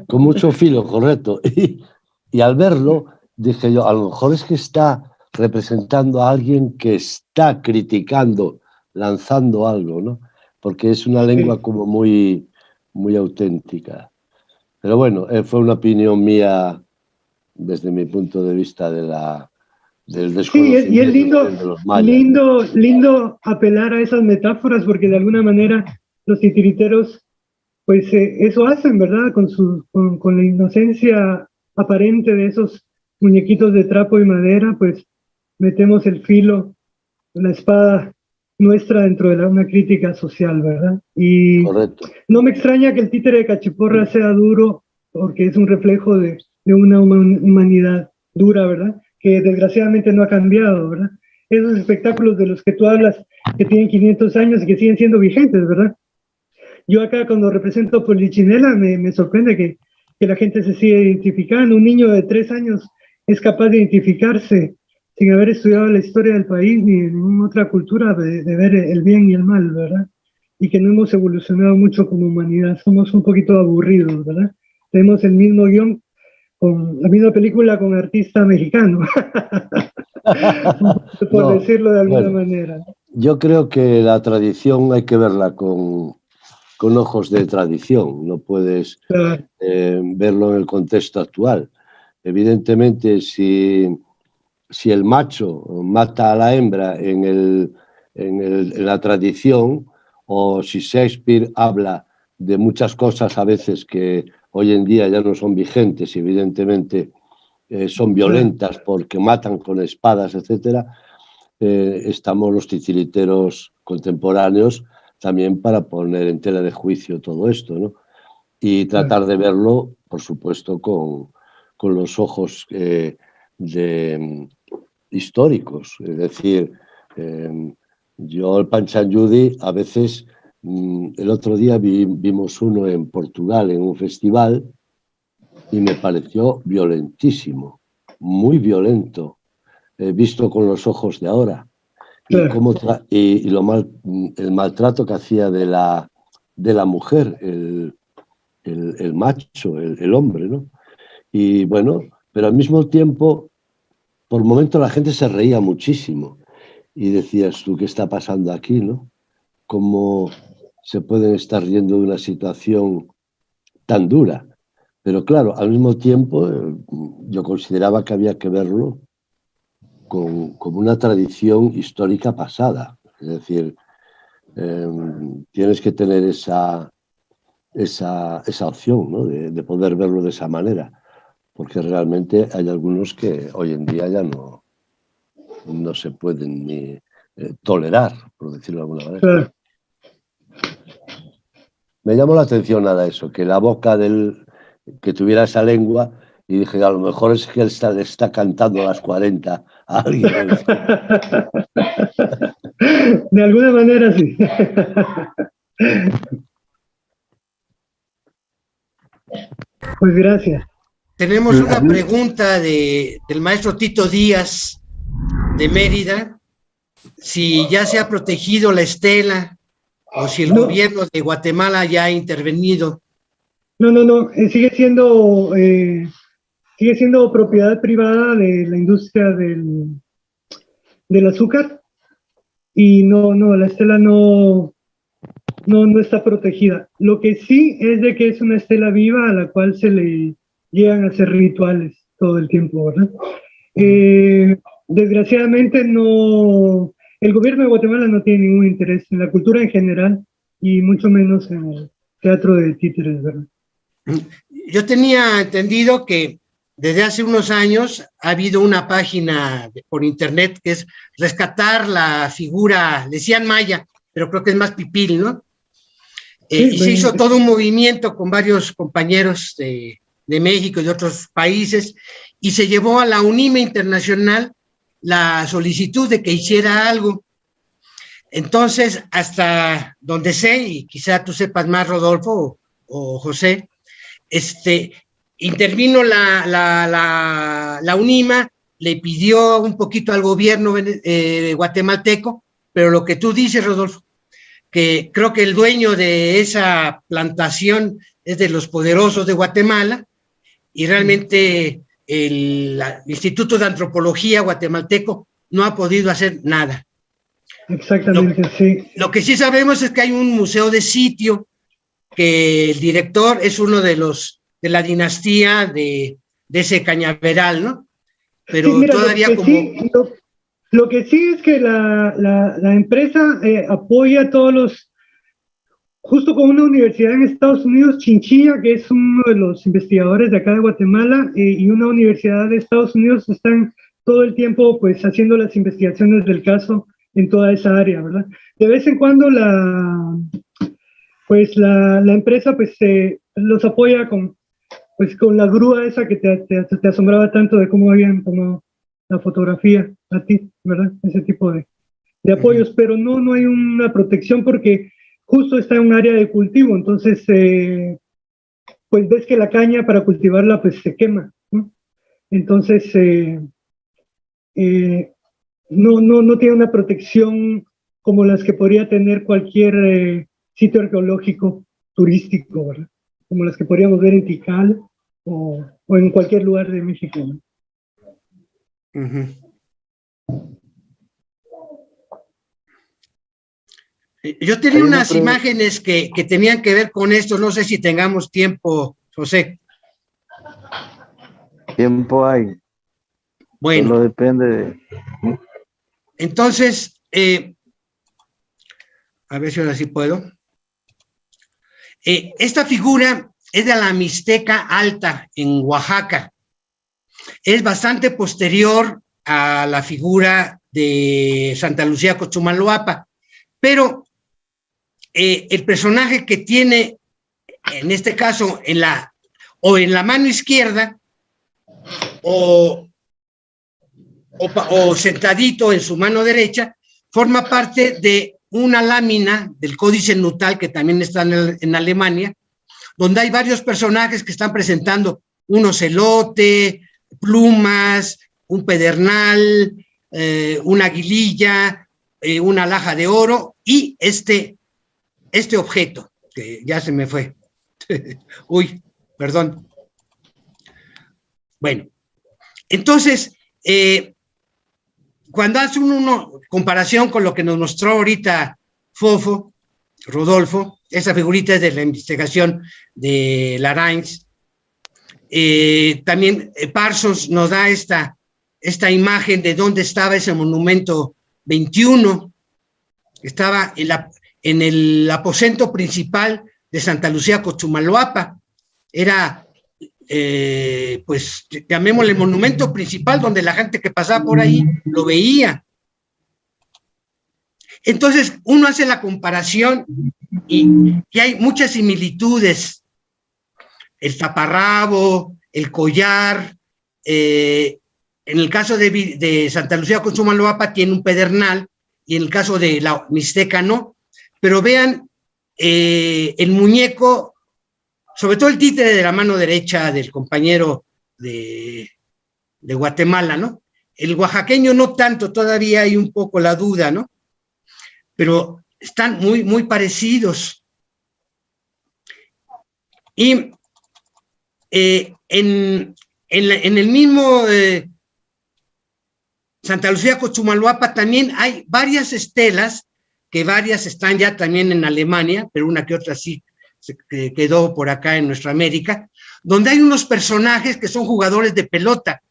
Con mucho filo, correcto. Y al verlo, dije yo, a lo mejor es que está representando a alguien que está criticando lanzando algo, ¿no? Porque es una lengua como muy, muy auténtica. Pero bueno, fue una opinión mía desde mi punto de vista del desconocimiento y es lindo, de los mayas. lindo apelar a esas metáforas porque de alguna manera los titiriteros, pues eso hacen, ¿verdad? Con la inocencia aparente de esos muñequitos de trapo y madera, pues metemos el filo, la espada nuestra dentro de una crítica social, ¿verdad? Y Correcto. no me extraña que el títere de Cachiporra sea duro, porque es un reflejo de una humanidad dura, ¿verdad? Que desgraciadamente no ha cambiado, ¿verdad? Esos espectáculos de los que tú hablas, que tienen 500 años y que siguen siendo vigentes, ¿verdad? Yo acá cuando represento Polichinela me sorprende que la gente se sigue identificando. Un niño de 3 años es capaz de identificarse sin haber estudiado la historia del país ni en ninguna otra cultura de ver el bien y el mal, ¿verdad? Y que no hemos evolucionado mucho como humanidad. Somos un poquito aburridos, ¿verdad? Tenemos el mismo guión, con la misma película con artista mexicano, por No, decirlo de alguna bueno, manera. yo creo que la tradición hay que verla con ojos de tradición, no puedes verlo en el contexto actual. Evidentemente, si el macho mata a la hembra en la tradición, o si Shakespeare habla de muchas cosas a veces que hoy en día ya no son vigentes y evidentemente son violentas porque matan con espadas, etcétera, estamos los titiriteros contemporáneos también para poner en tela de juicio todo esto, ¿no? Y tratar de verlo, por supuesto, con los ojos históricos. Es decir, yo el Panchan Judy a veces, el otro día vimos uno en Portugal en un festival y me pareció violentísimo, muy violento, visto con los ojos de ahora. Y el maltrato que hacía de la mujer, el macho, el hombre, ¿no? Y bueno, pero al mismo tiempo, por momentos la gente se reía muchísimo y decías tú, ¿qué está pasando aquí, no? ¿Cómo se pueden estar riendo de una situación tan dura? Pero claro, al mismo tiempo yo consideraba que había que verlo como una tradición histórica pasada. Es decir, tienes que tener esa opción, ¿no? de poder verlo de esa manera, porque realmente hay algunos que hoy en día ya no se pueden ni tolerar, por decirlo de alguna manera. Claro. Me llamó la atención nada eso, que la boca que tuviera esa lengua, y dije, a lo mejor es que él le está cantando a las 40 a alguien. De alguna manera sí. Pues gracias. Tenemos una pregunta del maestro Tito Díaz de Mérida, si ya se ha protegido la estela o si el gobierno de Guatemala ya ha intervenido. No, sigue siendo propiedad privada de la industria del azúcar y no, la estela no está protegida. Lo que sí es de que es una estela viva a la cual se le llegan a hacer rituales todo el tiempo, ¿verdad? Desgraciadamente el gobierno de Guatemala no tiene ningún interés en la cultura en general y mucho menos en el teatro de títeres, ¿verdad? Yo tenía entendido que desde hace unos años ha habido una página por internet que es rescatar la figura, decían maya, pero creo que es más pipil, ¿no? Y se hizo todo un movimiento con varios compañeros de México y de otros países y se llevó a la UNIME Internacional la solicitud de que hiciera algo. Entonces, hasta donde sé, y quizá tú sepas más, Rodolfo o José, intervino la UNIMA, le pidió un poquito al gobierno guatemalteco, pero lo que tú dices, Rodolfo, que creo que el dueño de esa plantación es de los poderosos de Guatemala y realmente el Instituto de Antropología guatemalteco no ha podido hacer nada. Exactamente, sí. Lo que sí sabemos es que hay un museo de sitio, que el director es uno de la dinastía de ese cañaveral, ¿no? Pero Sí, mira, todavía lo que sí es que la empresa apoya todos los, justo con una universidad en Estados Unidos, Chinchilla, que es uno de los investigadores de acá de Guatemala, y una universidad de Estados Unidos están todo el tiempo pues haciendo las investigaciones del caso en toda esa área, ¿verdad? De vez en cuando la empresa pues los apoya con la grúa esa que te asombraba tanto de cómo habían tomado la fotografía a ti, ¿verdad? Ese tipo de apoyos, pero no hay una protección porque justo está en un área de cultivo, entonces pues ves que la caña para cultivarla pues se quema, ¿no? Entonces no tiene una protección como las que podría tener cualquier sitio arqueológico turístico, ¿verdad? Como las que podríamos ver en Tikal o en cualquier lugar de México, ¿no? Yo tenía unas imágenes que tenían que ver con esto, no sé si tengamos tiempo, José. Tiempo hay. Bueno. Solo depende de... Entonces, a ver si ahora sí puedo. Esta figura es de la Mixteca Alta, en Oaxaca. Es bastante posterior a la figura de Santa Lucía Cochumalhuapa, pero el personaje que tiene, en este caso, en la mano izquierda, o sentadito en su mano derecha, forma parte de una lámina del Códice Nutal, que también está en Alemania, donde hay varios personajes que están presentando un ocelote, plumas, un pedernal, una aguililla, una alhaja de oro y este objeto, que ya se me fue. Uy, perdón. Bueno, entonces, cuando hace uno comparación con lo que nos mostró ahorita Rodolfo, esa figurita es de la investigación de Larrains, también Parsons nos da esta imagen de dónde estaba ese monumento 21, estaba en el aposento principal de Santa Lucía Cochumalhuapa, era pues llamémosle monumento principal, donde la gente que pasaba por ahí lo veía. Entonces uno hace la comparación y hay muchas similitudes, el taparrabo, el collar, en el caso de Santa Lucía Cochumalhuapa tiene un pedernal y en el caso de la Mixteca no, pero vean el muñeco, sobre todo el títere de la mano derecha del compañero de Guatemala, ¿no? El oaxaqueño no tanto, todavía hay un poco la duda, ¿no? Pero están muy, muy parecidos. Y en el mismo Santa Lucía Cochumalhuapa también hay varias estelas, que varias están ya también en Alemania, pero una que otra sí que quedó por acá en nuestra América, donde hay unos personajes que son jugadores de pelota,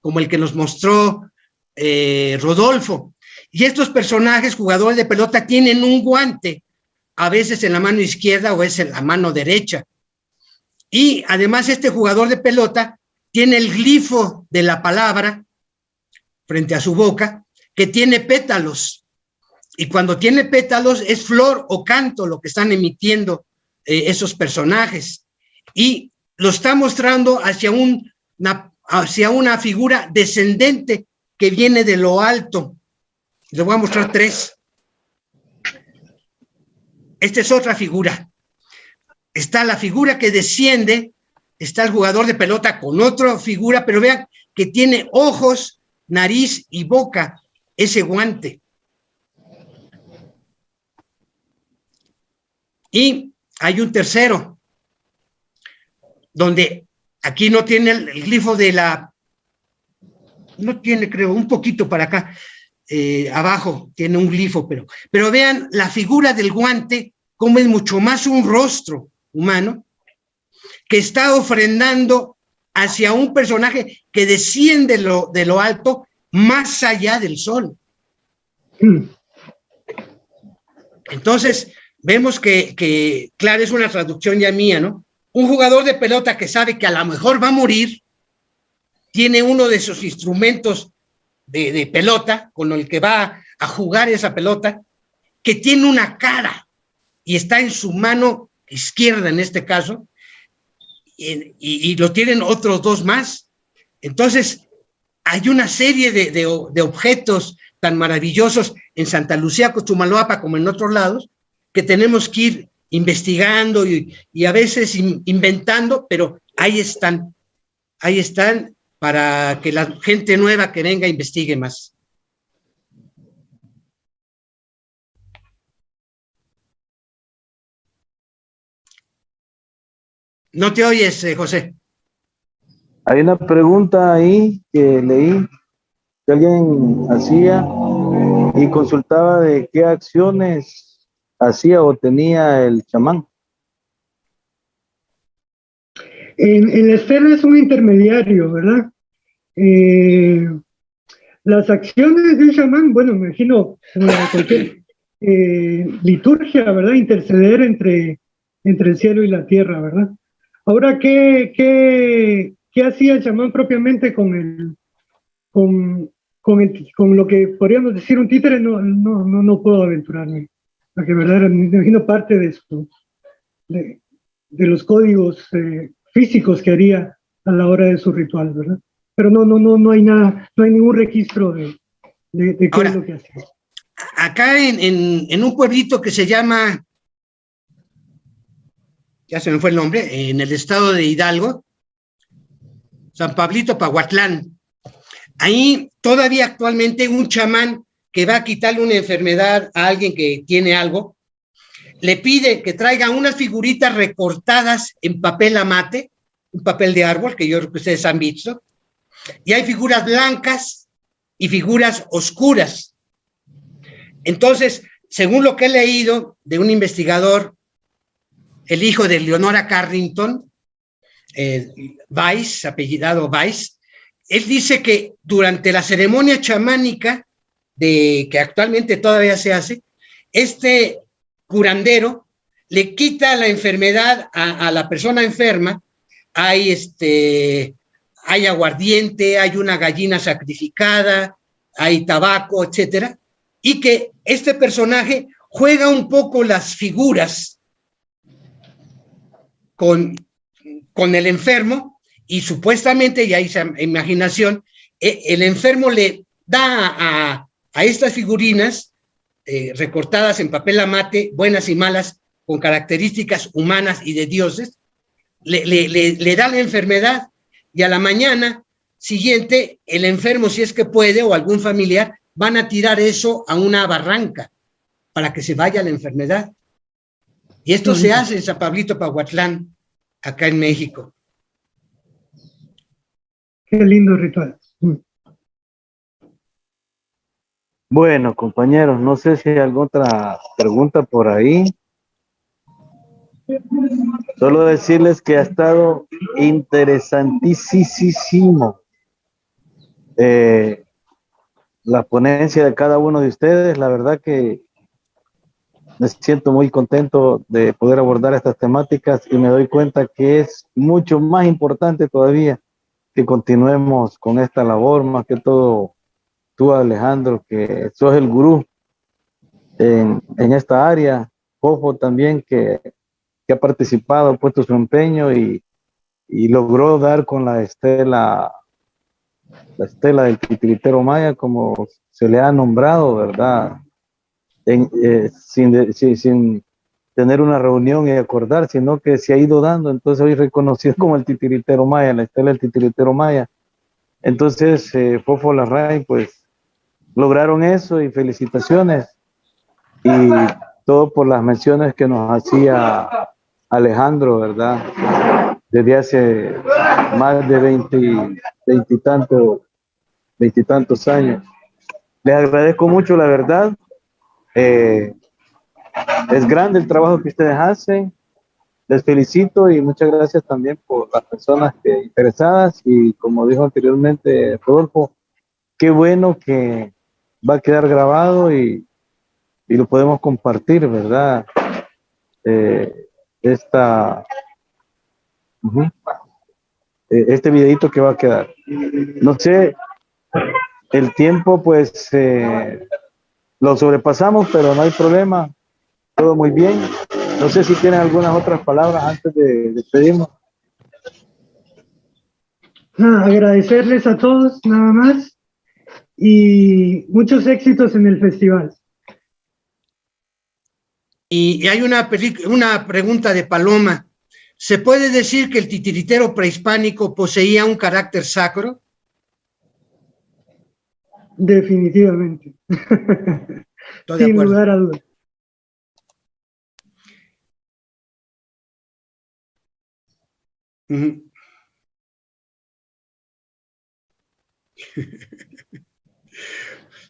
como el que nos mostró Rodolfo. Y estos personajes, jugadores de pelota, tienen un guante, a veces en la mano izquierda o es en la mano derecha. Y además este jugador de pelota tiene el glifo de la palabra frente a su boca, que tiene pétalos. Y cuando tiene pétalos es flor o canto lo que están emitiendo esos personajes, y lo está mostrando hacia una figura descendente que viene de lo alto. Les voy a mostrar tres. Esta es otra figura. Está la figura que desciende, está el jugador de pelota con otra figura, pero vean que tiene ojos, nariz y boca, ese guante. Y hay un tercero, donde aquí no tiene el glifo de la, no tiene, creo, un poquito para acá, abajo tiene un glifo, pero vean la figura del guante, como es mucho más un rostro humano, que está ofrendando hacia un personaje que desciende de lo alto, más allá del sol. Entonces, vemos que claro, es una traducción ya mía, ¿no? Un jugador de pelota que sabe que a lo mejor va a morir, tiene uno de sus instrumentos de pelota con el que va a jugar esa pelota, que tiene una cara y está en su mano izquierda en este caso, y lo tienen otros dos más. Entonces, hay una serie de objetos tan maravillosos en Santa Lucía, Cochumalapa, como en otros lados, que tenemos que ir investigando y a veces inventando, pero ahí están para que la gente nueva que venga investigue más. No te oyes, José. Hay una pregunta ahí que leí que alguien hacía y consultaba de qué acciones hacía o tenía el chamán. En la estela es un intermediario, ¿verdad? Las acciones de un chamán, bueno, me imagino cualquier liturgia, ¿verdad? Interceder entre el cielo y la tierra, ¿verdad? Ahora, ¿qué hacía el chamán propiamente con lo que podríamos decir un títere? No puedo aventurarme, porque verdad, me imagino parte de los códigos físicos que haría a la hora de su ritual, ¿verdad? Pero no hay nada, no hay ningún registro de qué Ahora, es lo que hacía. Acá en un pueblito que se llama, ya se me fue el nombre, en el estado de Hidalgo, San Pablito Pahuatlán, ahí todavía actualmente un chamán que va a quitarle una enfermedad a alguien que tiene algo, le pide que traiga unas figuritas recortadas en papel amate, un papel de árbol que yo creo que ustedes han visto, y hay figuras blancas y figuras oscuras. Entonces, según lo que he leído de un investigador, el hijo de Leonora Carrington, Weiss, apellidado Weiss, él dice que durante la ceremonia chamánica, que actualmente todavía se hace, este curandero le quita la enfermedad a la persona enferma, hay aguardiente, hay una gallina sacrificada, hay tabaco, etcétera, y que este personaje juega un poco las figuras con el enfermo y supuestamente, y hay esa imaginación, el enfermo le da a estas figurinas recortadas en papel amate, buenas y malas, con características humanas y de dioses, le da la enfermedad y a la mañana siguiente el enfermo, si es que puede, o algún familiar, van a tirar eso a una barranca para que se vaya la enfermedad. Y esto se hace en San Pablito Pahuatlán, acá en México. Qué lindo ritual. Bueno, compañeros, no sé si hay alguna otra pregunta por ahí. Solo decirles que ha estado interesantísimo la ponencia de cada uno de ustedes. La verdad que me siento muy contento de poder abordar estas temáticas y me doy cuenta que es mucho más importante todavía que continuemos con esta labor, más que todo tú, Alejandro, que sos el gurú en esta área, Fofo también, que ha participado, ha puesto su empeño y logró dar con la estela del titiritero maya, como se le ha nombrado, ¿verdad? Sin tener una reunión y acordar, sino que se ha ido dando, entonces hoy reconocido como el titiritero maya, la estela del titiritero maya. Entonces, Fofo Larraín, pues, lograron eso y felicitaciones. Y todo por las menciones que nos hacía Alejandro, ¿verdad? Desde hace más de veintitantos años. Les agradezco mucho, la verdad. Es grande el trabajo que ustedes hacen. Les felicito y muchas gracias también por las personas interesadas. Y como dijo anteriormente Rodolfo, qué bueno que va a quedar grabado y lo podemos compartir, ¿verdad? Esta, ujú, este videito que va a quedar. No sé, el tiempo pues lo sobrepasamos, pero no hay problema, todo muy bien. No sé si tienen algunas otras palabras antes de despedirnos. Nada, agradecerles a todos, nada más, y muchos éxitos en el festival. Y hay una pregunta de Paloma. ¿Se puede decir que el titiritero prehispánico poseía un carácter sacro? Definitivamente. Estoy de Sin acuerdo. lugar a dudas. Ujú.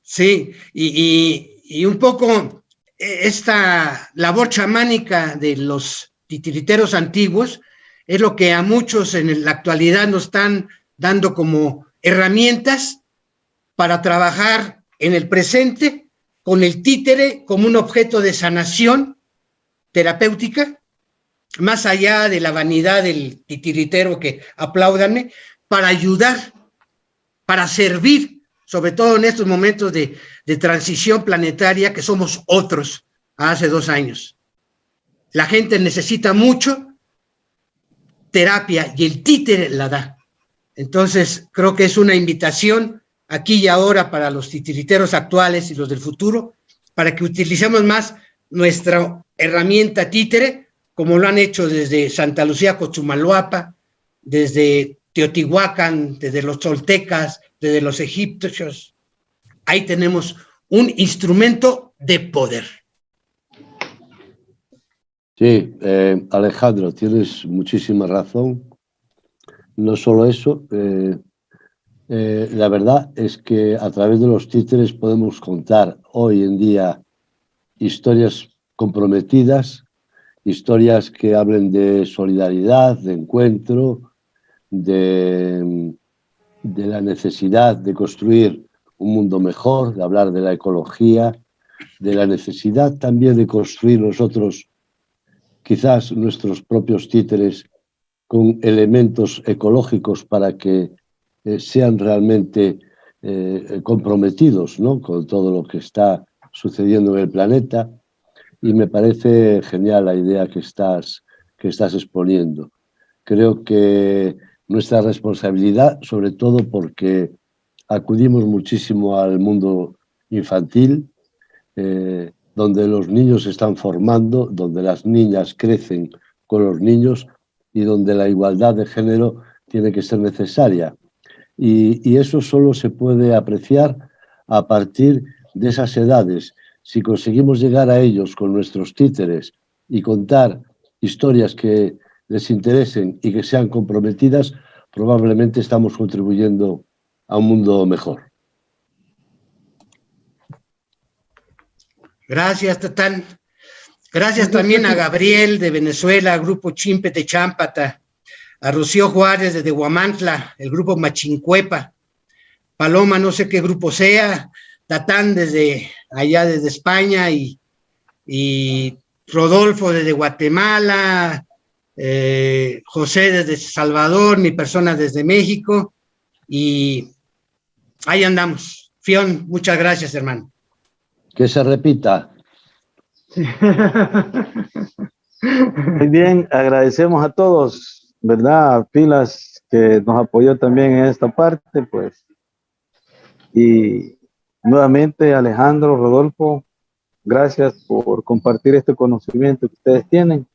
Sí, y un poco esta labor chamánica de los titiriteros antiguos es lo que a muchos en la actualidad nos están dando como herramientas para trabajar en el presente con el títere como un objeto de sanación terapéutica, más allá de la vanidad del titiritero que apláudanme, para ayudar, para servir, sobre todo en estos momentos de transición planetaria que somos otros a hace 2 años. La gente necesita mucho terapia y el títere la da. Entonces, creo que es una invitación aquí y ahora para los titiriteros actuales y los del futuro, para que utilicemos más nuestra herramienta títere, como lo han hecho desde Santa Lucía Cochumaluapa, desde Teotihuacán, desde los toltecas, desde los egipcios. Ahí tenemos un instrumento de poder. Sí, Alejandro, tienes muchísima razón. No solo eso, la verdad es que a través de los títeres podemos contar hoy en día historias comprometidas, historias que hablen de solidaridad, de encuentro, de la necesidad de construir un mundo mejor, de hablar de la ecología, de la necesidad también de construir nosotros quizás nuestros propios títeres con elementos ecológicos para que sean realmente comprometidos, ¿no?, con todo lo que está sucediendo en el planeta. Y me parece genial la idea que estás exponiendo. Creo que nuestra responsabilidad, sobre todo porque acudimos muchísimo al mundo infantil, donde los niños se están formando, donde las niñas crecen con los niños y donde la igualdad de género tiene que ser necesaria. Y eso solo se puede apreciar a partir de esas edades. Si conseguimos llegar a ellos con nuestros títeres y contar historias que les interesen y que sean comprometidas, probablemente estamos contribuyendo a un mundo mejor. Gracias, Tatán. Gracias también a Gabriel de Venezuela, Grupo Chimpete Chámpata, a Rocío Juárez desde Huamantla, el Grupo Machincuepa, Paloma, no sé qué grupo sea, Tatán desde allá, desde España, y Rodolfo desde Guatemala, José desde Salvador, mi persona desde México, y ahí andamos. Fion, muchas gracias, hermano. Que se repita. Muy bien, agradecemos a todos, ¿verdad? Pilas que nos apoyó también en esta parte, pues. Y nuevamente, Alejandro, Rodolfo, gracias por compartir este conocimiento que ustedes tienen.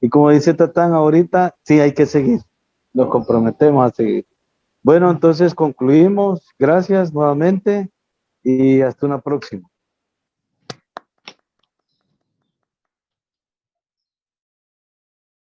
Y como dice Tatán ahorita, sí hay que seguir, nos comprometemos a seguir. Bueno, entonces concluimos. Gracias nuevamente y hasta una próxima.